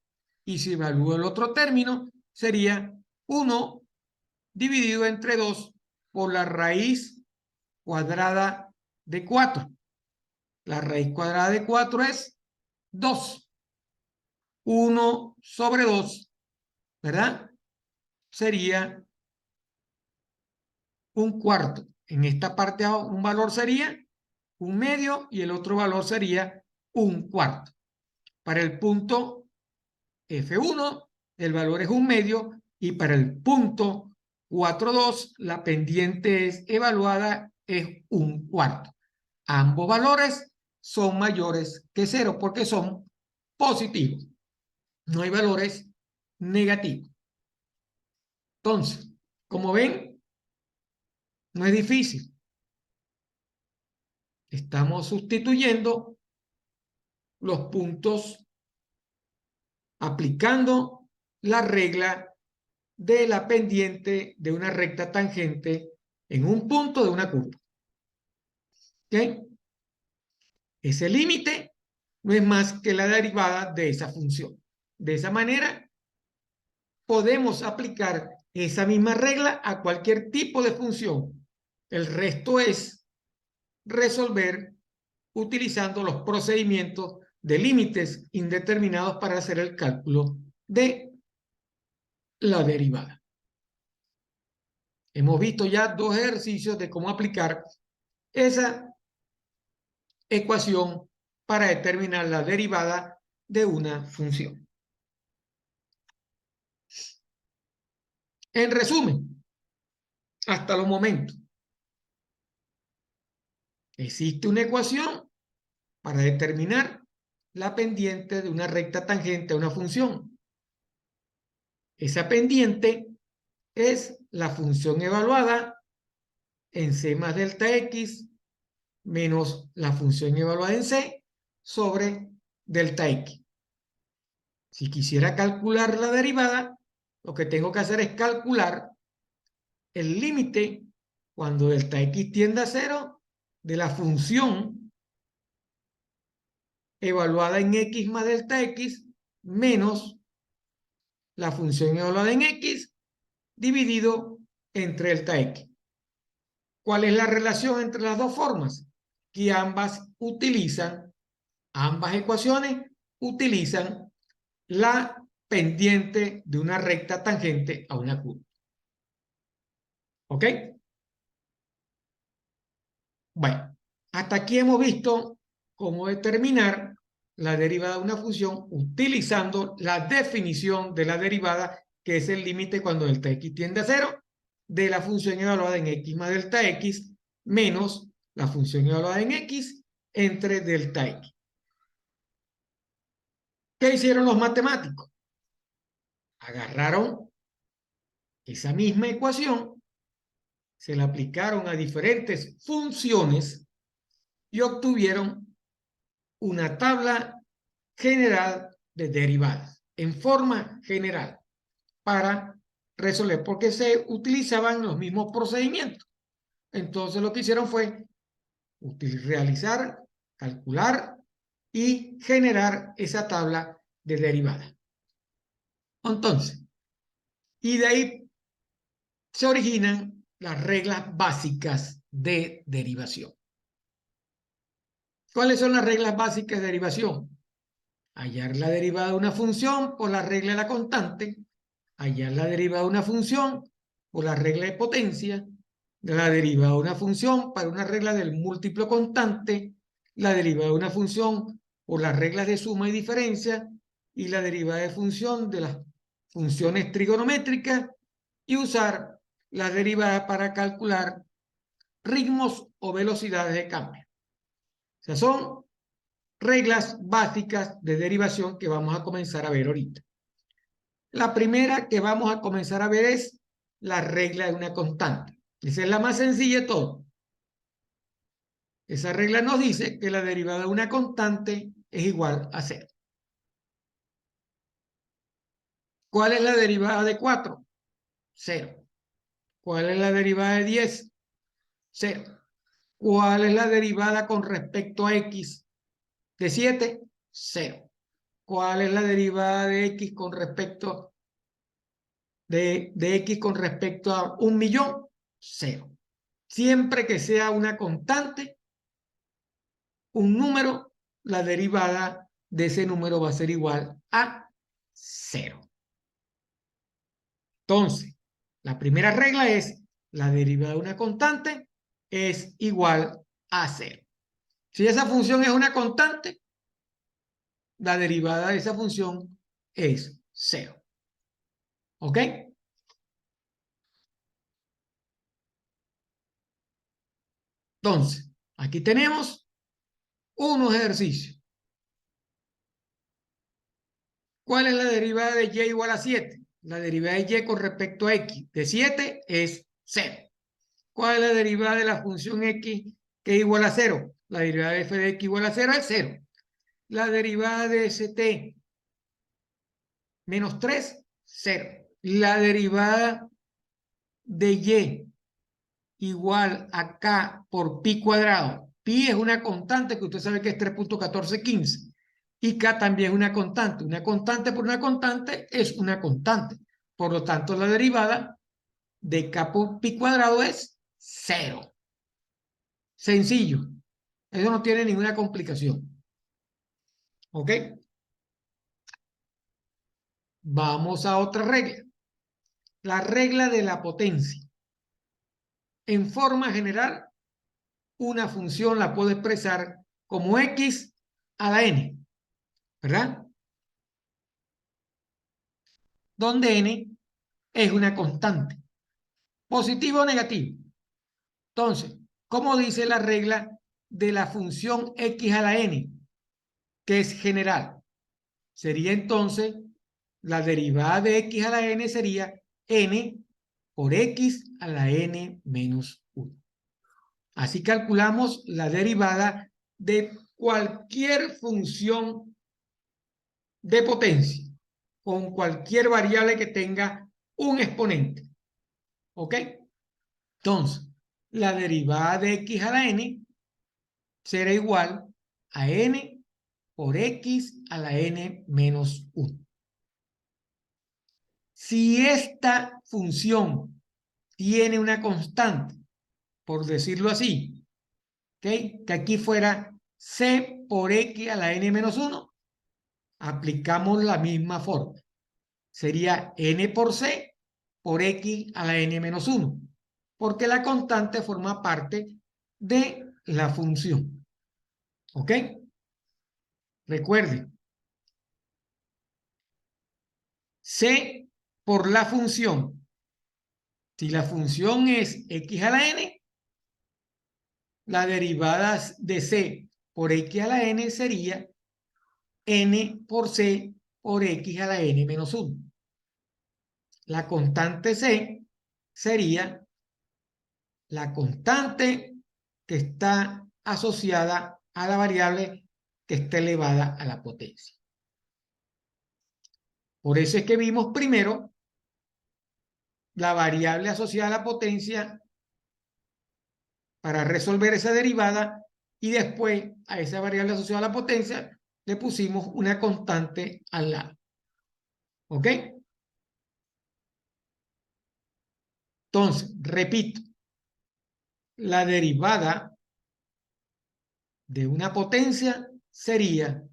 Y si evalúo el otro término, sería 1 dividido entre 2 por la raíz cuadrada de 4. La raíz cuadrada de 4 es 2. 1 sobre 2, ¿verdad? Sería 1/4. En esta parte un valor sería 1/2 y el otro valor sería 1/4. Para el punto F1 el valor es 1/2 y para el punto 4,2 la pendiente evaluada es 1/4. Ambos valores son mayores que 0 porque son positivos. No hay valores negativos. Entonces, como ven, no es difícil. Estamos sustituyendo los puntos aplicando la regla de la pendiente de una recta tangente en un punto de una curva. ¿Ok? Ese límite no es más que la derivada de esa función. De esa manera, podemos aplicar esa misma regla a cualquier tipo de función. El resto es resolver utilizando los procedimientos de límites indeterminados para hacer el cálculo de la derivada. Hemos visto ya 2 ejercicios de cómo aplicar esa ecuación para determinar la derivada de una función. En resumen, hasta los momentos, existe una ecuación para determinar la pendiente de una recta tangente a una función. Esa pendiente es la función evaluada en c más delta x menos la función evaluada en c sobre delta x. Si quisiera calcular la derivada, lo que tengo que hacer es calcular el límite cuando delta x tiende a 0 de la función evaluada en x más delta x menos la función evaluada en x dividido entre delta x. ¿Cuál es la relación entre las dos formas? Que ambas ecuaciones utilizan la pendiente de una recta tangente a una curva. ¿Ok? Bueno, hasta aquí hemos visto cómo determinar la derivada de una función utilizando la definición de la derivada, que es el límite cuando delta x tiende a 0, de la función evaluada en x más delta x menos la función evaluada en x entre delta x. ¿Qué hicieron los matemáticos? Agarraron esa misma ecuación, se la aplicaron a diferentes funciones y obtuvieron una tabla general de derivadas en forma general para resolver, porque se utilizaban los mismos procedimientos. Entonces lo que hicieron fue realizar, calcular y generar esa tabla de derivadas. Entonces, y de ahí se originan las reglas básicas de derivación. ¿Cuáles son las reglas básicas de derivación? Hallar la derivada de una función por la regla de la constante, hallar la derivada de una función por la regla de potencia, la derivada de una función para una regla del múltiplo constante, la derivada de una función por las reglas de suma y diferencia y la derivada de función de las funciones trigonométricas y usar la derivada para calcular ritmos o velocidades de cambio. O sea, son reglas básicas de derivación que vamos a comenzar a ver ahorita. La primera que vamos a comenzar a ver es la regla de una constante. Esa es la más sencilla de todo. Esa regla nos dice que la derivada de una constante es igual a 0. ¿Cuál es la derivada de 4? 0. ¿Cuál es la derivada de 10? 0. ¿Cuál es la derivada con respecto a x de 7? 0. ¿Cuál es la derivada de x con respecto de x con respecto a 1.000.000? 0. Siempre que sea una constante, un número, la derivada de ese número va a ser igual a 0. Entonces, la primera regla es la derivada de una constante es igual a 0. Si esa función es una constante, la derivada de esa función es 0. ¿Ok? Entonces, aquí tenemos unos ejercicios. ¿Cuál es la derivada de y igual a 7? La derivada de y con respecto a x de 7 es 0. ¿Cuál es la derivada de la función x que es igual a 0? La derivada de f de x igual a 0 es 0. La derivada de st menos 3, 0. La derivada de y igual a k por pi cuadrado. Pi es una constante que usted sabe que es 3.1415. Y k también es una constante. Una constante por una constante es una constante. Por lo tanto, la derivada de k por pi cuadrado es 0. Sencillo. Eso no tiene ninguna complicación. ¿Ok? Vamos a otra regla. La regla de la potencia. En forma general, una función la puedo expresar como x a la n, ¿verdad? Donde n es una constante, positivo o negativo. Entonces, ¿cómo dice la regla de la función x a la n? Que es general. Sería entonces, la derivada de x a la n sería n por x a la n menos 1. Así calculamos la derivada de cualquier función de potencia con cualquier variable que tenga un exponente. ¿Ok? Entonces, la derivada de x a la n será igual a n por x a la n menos 1. Si esta función tiene una constante, por decirlo así, ¿okay? Que aquí fuera c por x a la n menos 1, aplicamos la misma forma. Sería n por c por x a la n menos 1, porque la constante forma parte de la función. ¿Ok? Recuerden, c por la función. Si la función es x a la n, la derivada de c por x a la n sería n por c por x a la n menos 1. La constante c sería la constante que está asociada a la variable que está elevada a la potencia. Por eso es que vimos primero la variable asociada a la potencia para resolver esa derivada y después a esa variable asociada a la potencia le pusimos una constante al lado. ¿Ok? Entonces, repito, la derivada de una potencia sería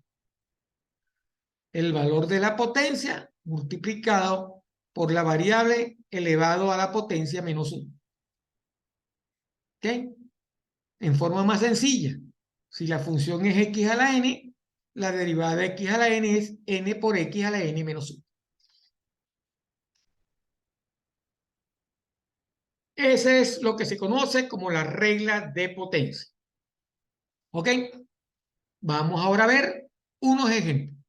el valor de la potencia multiplicado por la variable elevado a la potencia menos 1. ¿Ok? En forma más sencilla, Si la función es x a la n, la derivada de x a la n es n por x a la n menos 1. Ese es lo que se conoce como la regla de potencia. ¿Ok? Vamos ahora a ver unos ejemplos.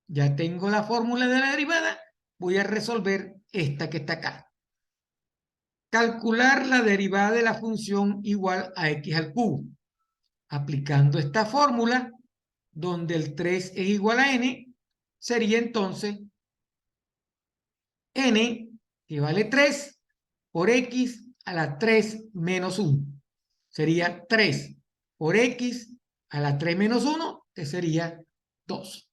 Ya tengo la fórmula de la derivada. Voy a resolver esta que está acá. Calcular la derivada de la función igual a x al cubo. Aplicando esta fórmula, donde el 3 es igual a n, sería entonces n, que vale 3, por x a la 3 menos 1. Sería 3 por x a la 3 menos 1, que sería 2.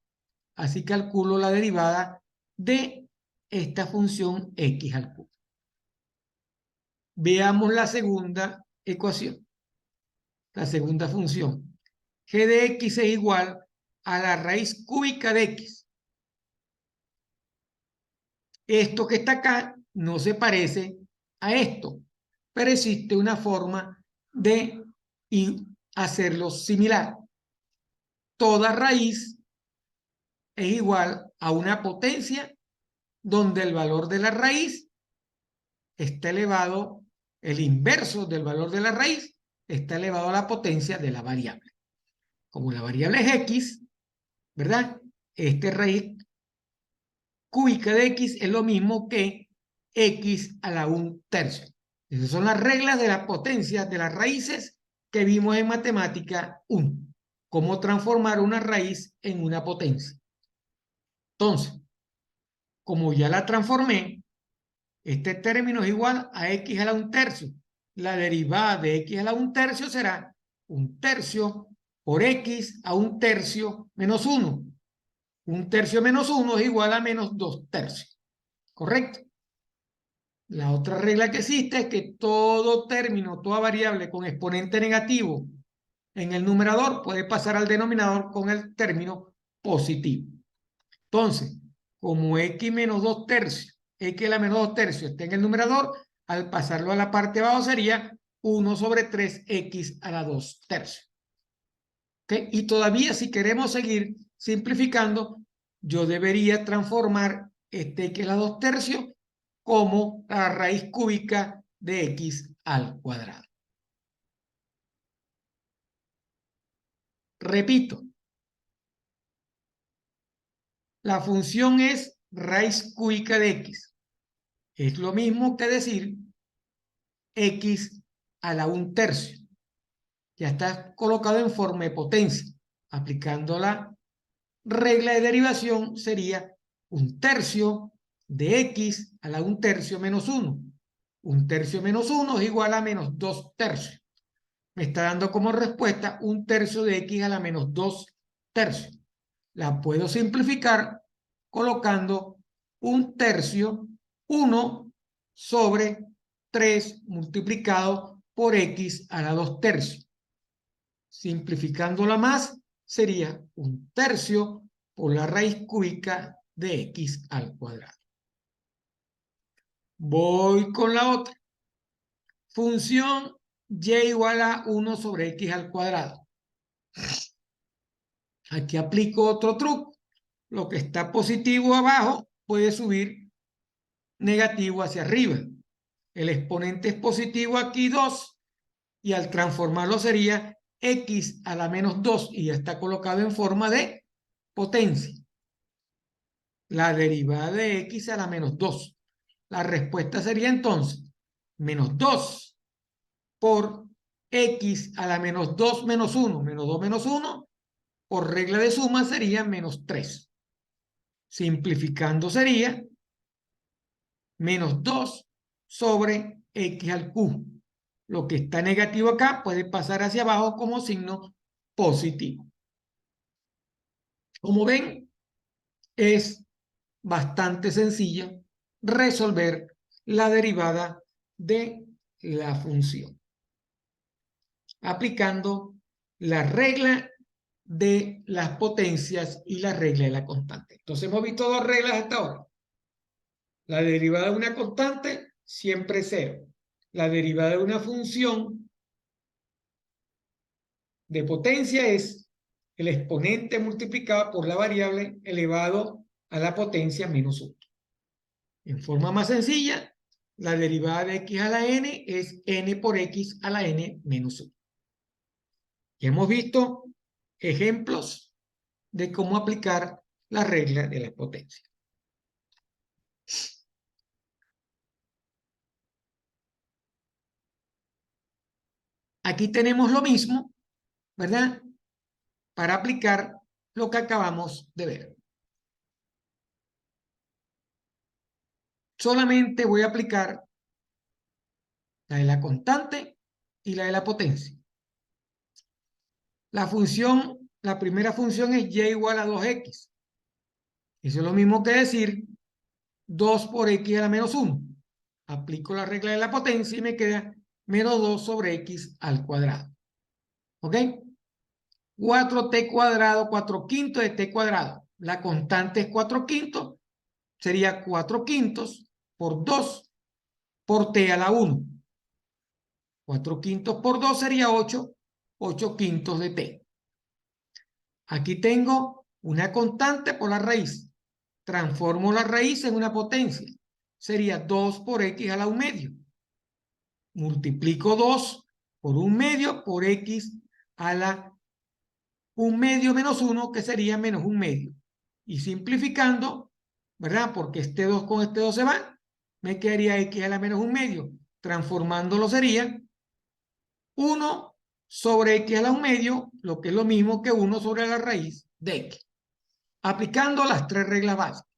Así calculo la derivada de esta función x al cubo. Veamos la segunda ecuación, la segunda función. G de x es igual a la raíz cúbica de x. Esto que está acá no se parece a esto, pero existe una forma de hacerlo similar. Toda raíz es igual a una potencia donde el valor de la raíz está elevado, el inverso del valor de la raíz está elevado a la potencia de la variable. Como la variable es x, ¿verdad? Este raíz cúbica de x es lo mismo que x a la 1/3. Esas son las reglas de las potencias de las raíces que vimos en matemática 1. Cómo transformar una raíz en una potencia. Entonces, como ya la transformé, este término es igual a x a la 1/3. La derivada de x a la 1/3 será 1/3 por x a 1/3 menos 1. 1/3 menos 1 es igual a menos 2/3. ¿Correcto? La otra regla que existe es que todo término, toda variable con exponente negativo en el numerador puede pasar al denominador con el término positivo. Entonces, como x menos 2/3, x a la menos 2/3 está en el numerador, al pasarlo a la parte de abajo sería 1 sobre 3x a la 2/3. ¿Okay? Y todavía si queremos seguir simplificando, yo debería transformar este x a la 2/3 como la raíz cúbica de x al cuadrado. Repito, la función es raíz cúbica de x. Es lo mismo que decir x a la 1/3. Ya está colocado en forma de potencia. Aplicando la regla de derivación sería 1/3 de x a la 1/3 menos 1. 1/3 menos 1 es igual a menos 2/3. Me está dando como respuesta 1/3 de x a la menos 2/3. La puedo simplificar colocando 1/3, 1 sobre 3 multiplicado por x a la 2/3. Simplificándola más, sería 1/3 por la raíz cúbica de x al cuadrado. Voy con la otra. Función y igual a 1 sobre x al cuadrado. Aquí aplico otro truco. Lo que está positivo abajo puede subir negativo hacia arriba. El exponente es positivo aquí 2 y al transformarlo sería x a la menos 2 y ya está colocado en forma de potencia. La derivada de x a la menos 2. La respuesta sería entonces menos 2 por x a la menos 2 menos 1. Menos 2 menos 1 por regla de suma sería menos 3. Simplificando sería menos 2 sobre x al cubo. Lo que está negativo acá puede pasar hacia abajo como signo positivo. Como ven, es bastante sencilla resolver la derivada de la función, aplicando la regla de las potencias y la regla de la constante. Entonces hemos visto dos reglas hasta ahora. La derivada de una constante siempre es 0. La derivada de una función de potencia es el exponente multiplicado por la variable elevado a la potencia menos 1. En forma más sencilla, la derivada de x a la n es n por x a la n menos 1. Y hemos visto ejemplos de cómo aplicar la regla de la potencia. Aquí tenemos lo mismo, ¿verdad? Para aplicar lo que acabamos de ver. Solamente voy a aplicar la de la constante y la de la potencia. La primera función es y igual a 2x. Eso es lo mismo que decir 2 por x a la menos 1. Aplico la regla de la potencia y me queda menos 2 sobre x al cuadrado. ¿Ok? 4t cuadrado, 4 quintos de t cuadrado. La constante es 4 quintos. Sería 4 quintos por 2 por t a la 1. 4 quintos por 2 sería 8. 8 quintos de t. Aquí tengo una constante por la raíz. Transformo la raíz en una potencia. Sería 2 por x a la 1 medio. Multiplico 2 por 1 medio por x a la 1 medio menos 1, que sería menos 1 medio. Y simplificando, ¿verdad? Porque este 2 con este 2 se va, me quedaría x a la menos 1 medio. Transformándolo sería 1 sobre x a la 1 medio, lo que es lo mismo que 1 sobre la raíz de x. Aplicando las tres reglas básicas.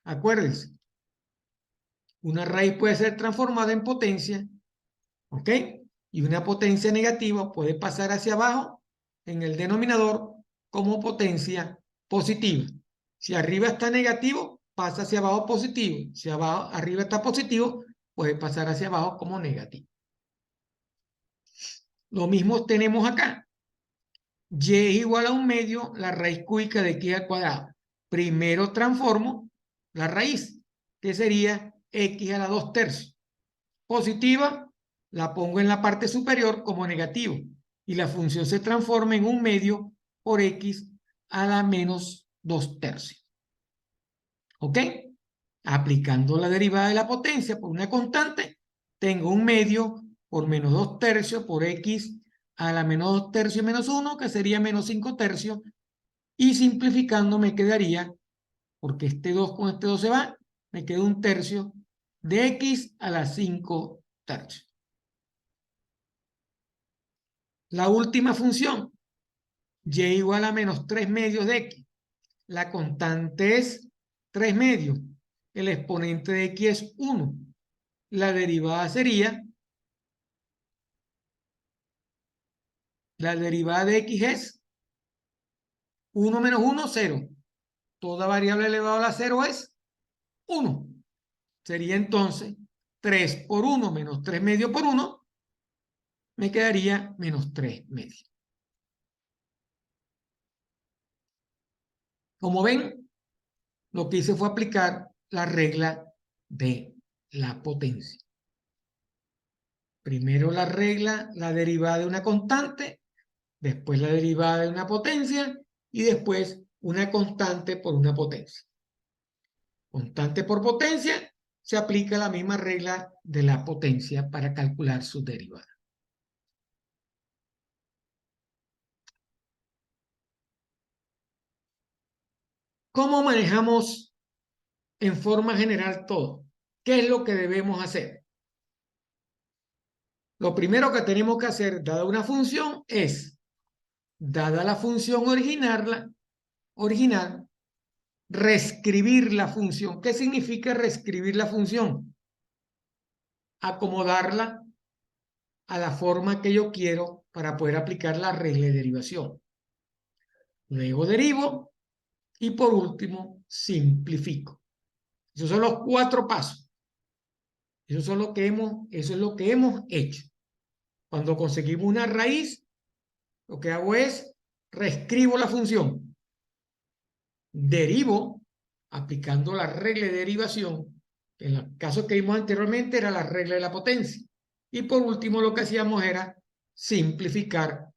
Acuérdense, una raíz puede ser transformada en potencia, ¿ok? Y una potencia negativa puede pasar hacia abajo en el denominador como potencia positiva. Si arriba está negativo, pasa hacia abajo positivo. Si arriba está positivo, puede pasar hacia abajo como negativo. Lo mismo tenemos acá. Y es igual a 1 medio la raíz cúbica de x al cuadrado. Primero transformo la raíz, que sería x a la 2 tercios. Positiva, la pongo en la parte superior como negativo. Y la función se transforma en 1 medio por x a la menos 2 tercios. ¿Ok? Aplicando la derivada de la potencia por una constante, tengo 1 medio por menos 2 tercios por x a la menos 2 tercios menos 1, que sería menos 5 tercios. Y simplificando me quedaría, porque este 2 con este 2 se va, me queda 1 tercio de x a la 5 tercios. La última función, y igual a menos 3 medios de x. La constante es 3 medios. El exponente de x es 1. La derivada sería, la derivada de x es 1 menos 1, 0. Toda variable elevada a la 0 es 1. Sería entonces 3 por 1 menos 3 medios por 1. Me quedaría menos 3 medios. Como ven, lo que hice fue aplicar la regla de la potencia. Primero la regla, la derivada de una constante, después la derivada de una potencia y después una constante por una potencia. Constante por potencia, se aplica la misma regla de la potencia para calcular su derivada. ¿Cómo manejamos en forma general todo? ¿Qué es lo que debemos hacer? Lo primero que tenemos que hacer, dada una función, es, dada la función original, reescribir la función. ¿Qué significa reescribir la función? Acomodarla a la forma que yo quiero para poder aplicar la regla de derivación. Luego derivo y por último simplifico. Esos son los 4 pasos. Eso es lo que hemos hecho. Cuando conseguimos una raíz, lo que hago es reescribo la función. Derivo aplicando la regla de derivación. En el caso que vimos anteriormente era la regla de la potencia. Y por último lo que hacíamos era simplificar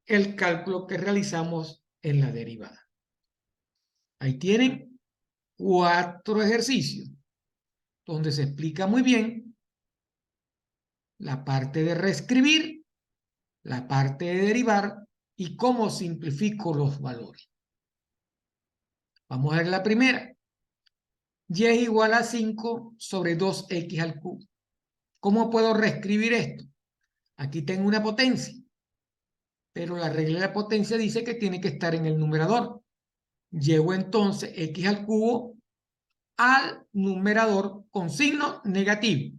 el cálculo que realizamos en la derivada. Ahí tienen 4 ejercicios donde se explica muy bien la parte de reescribir, la parte de derivar y cómo simplifico los valores. Vamos a ver la primera. Y es igual a 5 sobre 2x al cubo. ¿Cómo puedo reescribir esto? Aquí tengo una potencia, pero la regla de la potencia dice que tiene que estar en el numerador. Llevo entonces x al cubo al numerador con signo negativo.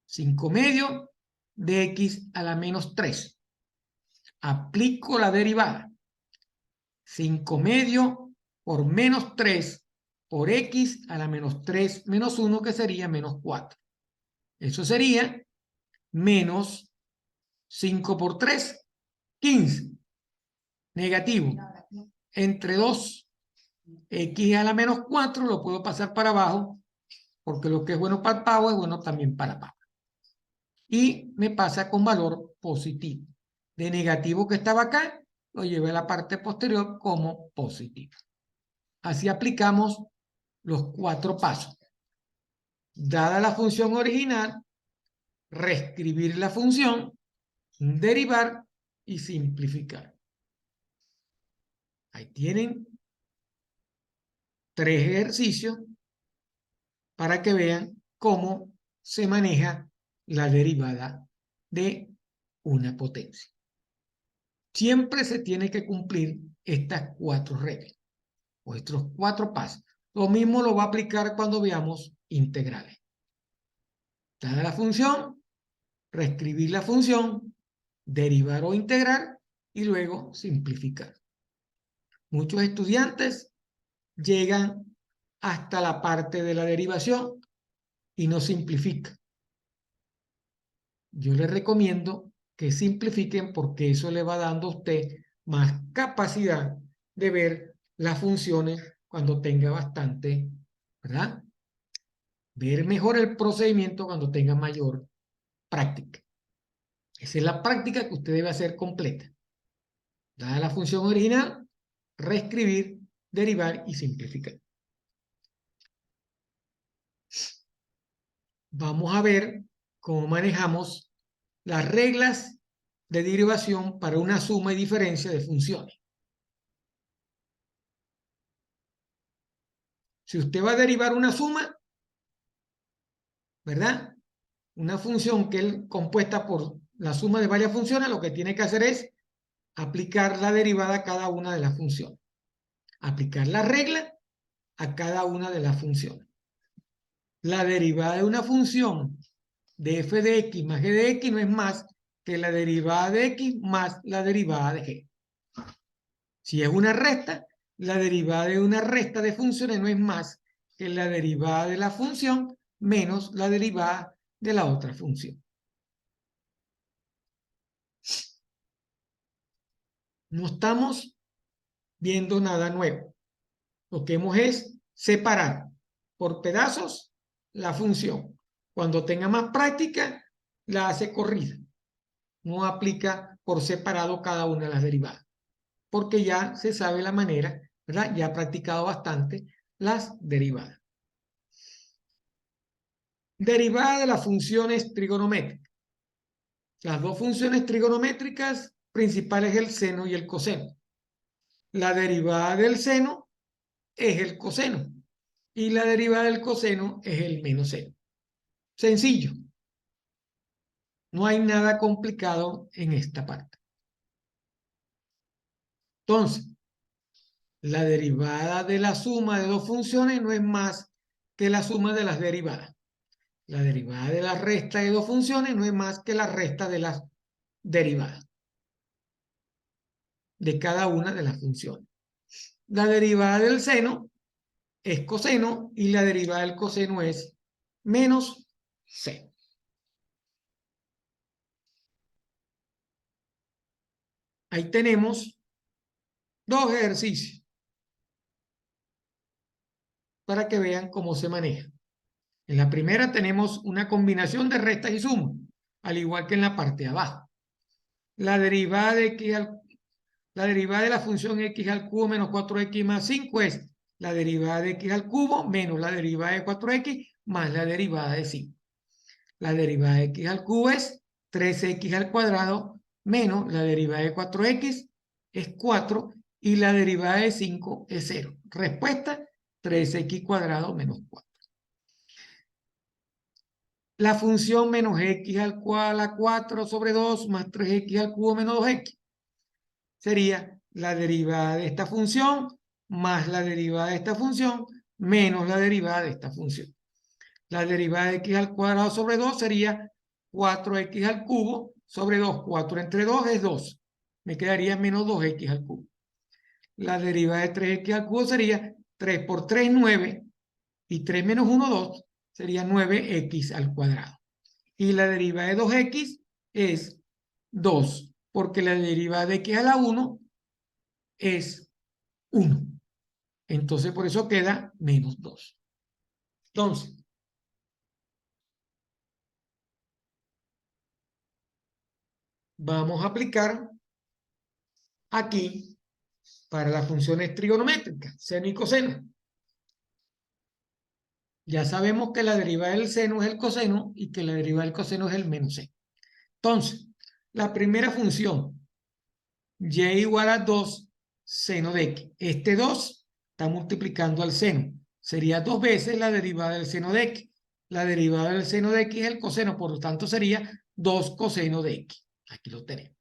5 medios de x a la menos 3. Aplico la derivada. 5 medios por menos 3 por x a la menos 3 menos 1, que sería menos 4. Eso sería menos 5 por 3, 15. Negativo. Entre 2, x a la menos 4 lo puedo pasar para abajo, porque lo que es bueno para el pavo es bueno también para pavo. Y me pasa con valor positivo. De negativo que estaba acá, lo llevé a la parte posterior como positivo. Así aplicamos los 4 pasos. Dada la función original, reescribir la función, derivar y simplificar. Ahí tienen 3 ejercicios para que vean cómo se maneja la derivada de una potencia. Siempre se tiene que cumplir estas 4 reglas, o estos 4 pasos. Lo mismo lo va a aplicar cuando veamos integrales. Dada la función, reescribir la función, derivar o integrar y luego simplificar. Muchos estudiantes llegan hasta la parte de la derivación y no simplifican. Yo les recomiendo que simplifiquen, porque eso le va dando a usted más capacidad de ver las funciones cuando tenga bastante, ¿verdad? Ver mejor el procedimiento cuando tenga mayor práctica. Esa es la práctica que usted debe hacer completa. Dada la función original, reescribir, derivar y simplificar. Vamos a ver cómo manejamos las reglas de derivación para una suma y diferencia de funciones. Si usted va a derivar una suma, ¿verdad? Una función que es compuesta por la suma de varias funciones, lo que tiene que hacer es aplicar la derivada a cada una de las funciones. Aplicar la regla a cada una de las funciones. La derivada de una función de f de x más g de x no es más que la derivada de x más la derivada de g. Si es una resta, la derivada de una resta de funciones no es más que la derivada de la función menos la derivada de la otra función. No estamos viendo nada nuevo. Lo que hemos es separar por pedazos la función. Cuando tenga más práctica, la hace corrida. No aplica por separado cada una de las derivadas, porque ya se sabe la manera, ¿verdad? Ya ha practicado bastante las derivadas. Derivada de las funciones trigonométricas. Las dos funciones trigonométricas principales, el seno y el coseno. La derivada del seno es el coseno y la derivada del coseno es el menos seno. Sencillo. No hay nada complicado en esta parte. Entonces, la derivada de la suma de dos funciones no es más que la suma de las derivadas. La derivada de la resta de dos funciones no es más que la resta de las derivadas de cada una de las funciones. La derivada del seno es coseno y la derivada del coseno es menos seno. Ahí tenemos 2 ejercicios para que vean cómo se maneja. En la primera tenemos una combinación de restas y sumas, al igual que en la parte de abajo. La derivada de x La derivada de la función x al cubo menos 4x más 5 es la derivada de x al cubo menos la derivada de 4x más la derivada de 5. La derivada de x al cubo es 3x al cuadrado menos la derivada de 4x es 4 y la derivada de 5 es 0. Respuesta, 3x cuadrado menos 4. La función menos x al cuadrado a la 4 sobre 2 más 3x al cubo menos 2x sería la derivada de esta función más la derivada de esta función menos la derivada de esta función. La derivada de x al cuadrado sobre 2 sería 4x al cubo sobre 2. 4 entre 2 es 2. Me quedaría menos 2x al cubo. La derivada de 3x al cubo sería 3 por 3, 9. Y 3 menos 1, 2. Sería 9x al cuadrado. Y la derivada de 2x es 2. Porque la derivada de x a la 1 es 1. Entonces, por eso queda menos 2. Entonces, vamos a aplicar aquí para las funciones trigonométricas, seno y coseno. Ya sabemos que la derivada del seno es el coseno y que la derivada del coseno es el menos seno. Entonces, la primera función, y igual a 2 seno de x. Este 2 está multiplicando al seno. Sería 2 veces la derivada del seno de x. La derivada del seno de x es el coseno, por lo tanto sería 2 coseno de x. Aquí lo tenemos.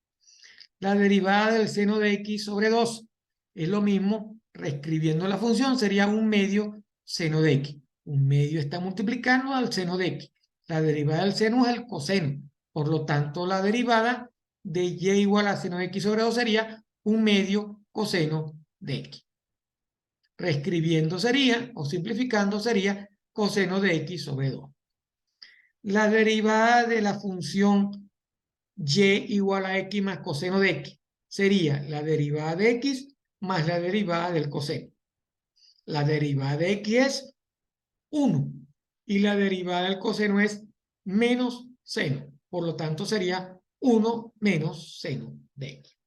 La derivada del seno de x sobre 2 es lo mismo, reescribiendo la función, sería 1 medio seno de x. 1 medio está multiplicando al seno de x. La derivada del seno es el coseno. Por lo tanto, la derivada de y igual a seno de x sobre 2 sería 1 medio coseno de x. Reescribiendo sería, o simplificando sería, coseno de x sobre 2. La derivada de la función y igual a x más coseno de x sería la derivada de x más la derivada del coseno. La derivada de x es 1 y la derivada del coseno es menos seno. Por lo tanto, sería 1 menos seno de x.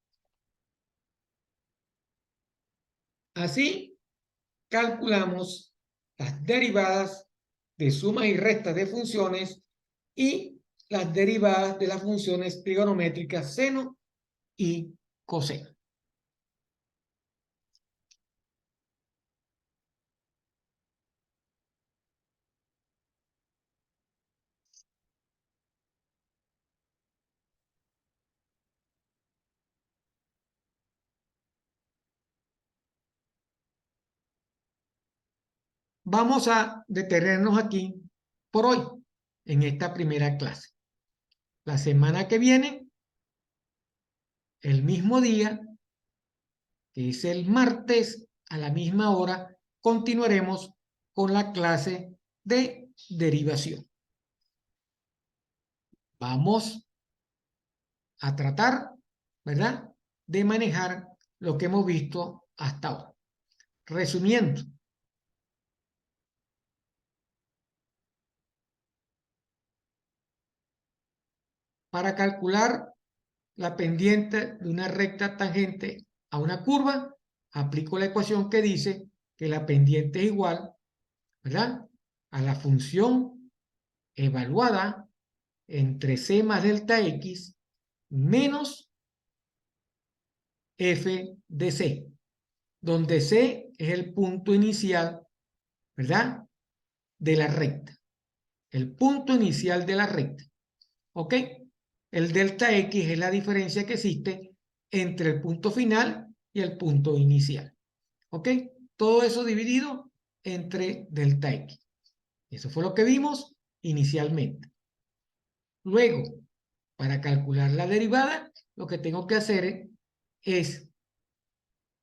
Así calculamos las derivadas de sumas y restas de funciones y las derivadas de las funciones trigonométricas seno y coseno. Vamos a detenernos aquí por hoy, en esta primera clase. La semana que viene, el mismo día, que es el martes, a la misma hora, continuaremos con la clase de derivación. Vamos a tratar, ¿verdad?, de manejar lo que hemos visto hasta ahora. Resumiendo, para calcular la pendiente de una recta tangente a una curva, aplico la ecuación que dice que la pendiente es igual, ¿verdad?, a la función evaluada entre c más delta x menos f de c, donde c es el punto inicial, ¿verdad?, de la recta. El punto inicial de la recta. ¿Ok? El delta x es la diferencia que existe entre el punto final y el punto inicial. ¿Ok? Todo eso dividido entre delta x. Eso fue lo que vimos inicialmente. Luego, para calcular la derivada, lo que tengo que hacer es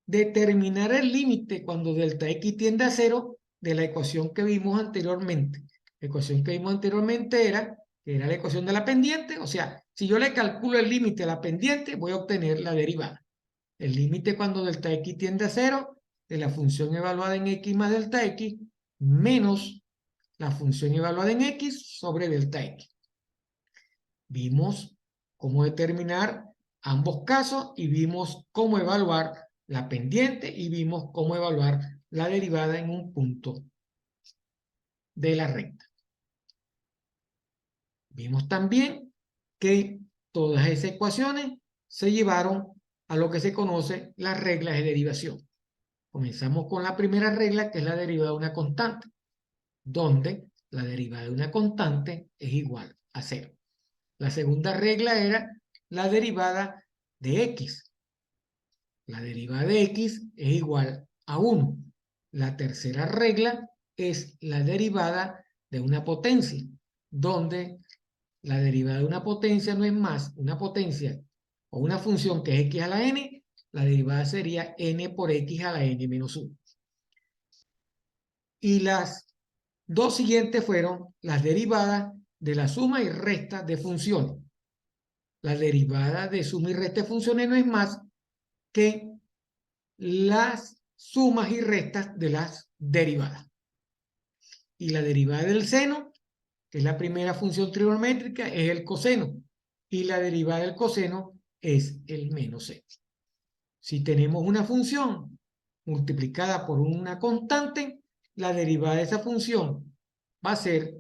determinar el límite cuando delta x tiende a 0 de la ecuación que vimos anteriormente. La ecuación que vimos anteriormente era la ecuación de la pendiente, o sea, si yo le calculo el límite a la pendiente, voy a obtener la derivada. El límite cuando delta x tiende a 0 de la función evaluada en x más delta x menos la función evaluada en x sobre delta x. Vimos cómo determinar ambos casos y vimos cómo evaluar la pendiente y vimos cómo evaluar la derivada en un punto de la recta. Vimos también que todas esas ecuaciones se llevaron a lo que se conoce las reglas de derivación. Comenzamos con la primera regla, que es la derivada de una constante, donde la derivada de una constante es igual a 0. La segunda regla era la derivada de x. La derivada de x es igual a 1. La tercera regla es la derivada de una potencia, donde la derivada de una potencia no es más una potencia o una función que es x a la n, la derivada sería n por x a la n menos 1. Y las dos siguientes fueron las derivadas de la suma y resta de funciones. La derivada de suma y resta de funciones no es más que las sumas y restas de las derivadas. Y la derivada del seno, que es la primera función trigonométrica, es el coseno. Y la derivada del coseno es el menos seno. Si tenemos una función multiplicada por una constante, la derivada de esa función va a ser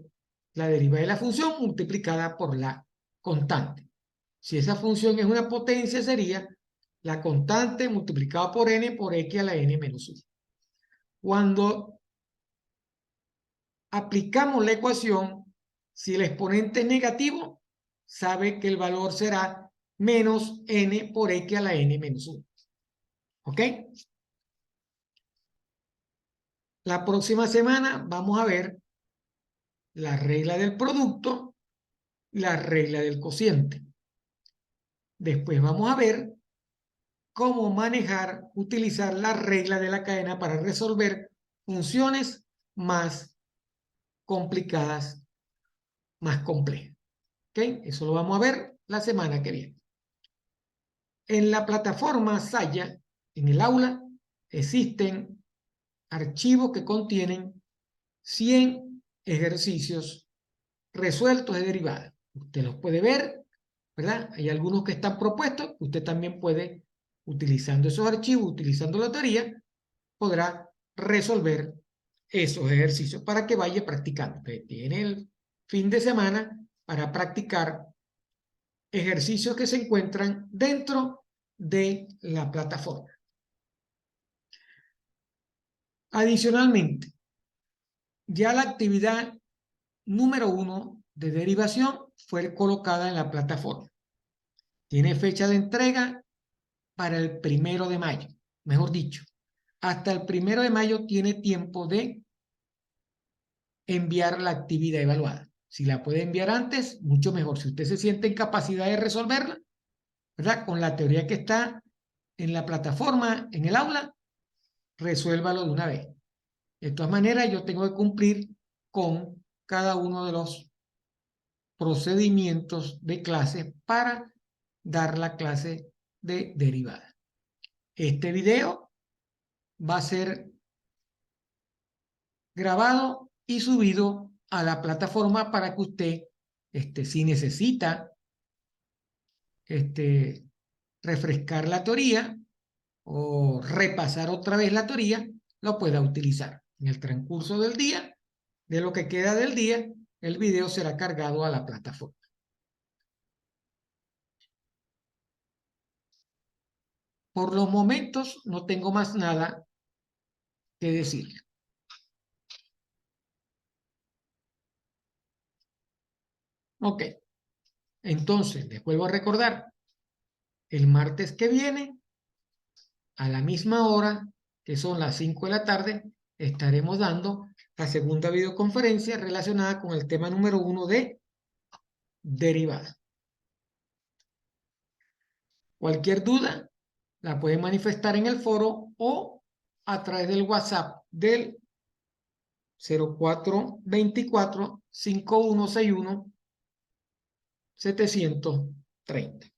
la derivada de la función multiplicada por la constante. Si esa función es una potencia, sería la constante multiplicada por n por x a la n menos 1. Cuando aplicamos la ecuación, si el exponente es negativo, sabe que el valor será menos n por x a la n menos 1. ¿Ok? La próxima semana vamos a ver la regla del producto, la regla del cociente. Después vamos a ver cómo manejar, utilizar la regla de la cadena para resolver funciones más complicadas, más complejas. ¿Ok? Eso lo vamos a ver la semana que viene. En la plataforma Saya, en el aula, existen archivos que contienen 100 ejercicios resueltos de derivada. Usted los puede ver, ¿verdad? Hay algunos que están propuestos. Usted también puede, utilizando esos archivos, utilizando la teoría, podrá resolver esos ejercicios para que vaya practicando. Tiene el fin de semana para practicar ejercicios que se encuentran dentro de la plataforma. Adicionalmente, ya la actividad número 1 de derivación fue colocada en la plataforma. Tiene fecha de entrega para el 1 de mayo. Mejor dicho, hasta el 1 de mayo tiene tiempo de enviar la actividad evaluada. Si la puede enviar antes, mucho mejor. Si usted se siente en capacidad de resolverla, ¿verdad? Con la teoría que está en la plataforma, en el aula, resuélvalo de una vez. De todas maneras, yo tengo que cumplir con cada uno de los procedimientos de clase para dar la clase de derivada. Este video va a ser grabado y subido a la plataforma para que usted, si necesita refrescar la teoría o repasar otra vez la teoría, lo pueda utilizar. En el transcurso del día, de lo que queda del día, el video será cargado a la plataforma. Por los momentos no tengo más nada que decir. Ok, entonces les vuelvo a recordar, el martes que viene, a la misma hora, que son las 5 de la tarde, estaremos dando la segunda videoconferencia relacionada con el tema número 1 de derivada. Cualquier duda la pueden manifestar en el foro o a través del WhatsApp del 0424-5161-730.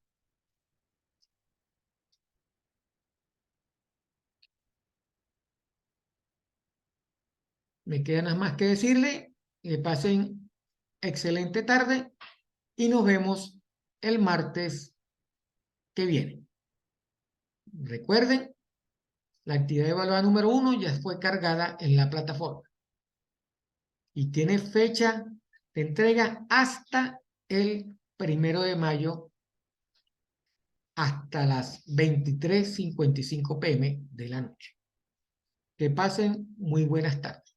Me queda nada más que decirle que pasen excelente tarde y nos vemos el martes que viene. Recuerden, la actividad evaluada número 1 ya fue cargada en la plataforma y tiene fecha de entrega hasta el 1 de mayo, hasta las 23:55 p.m. de la noche. Que pasen muy buenas tardes.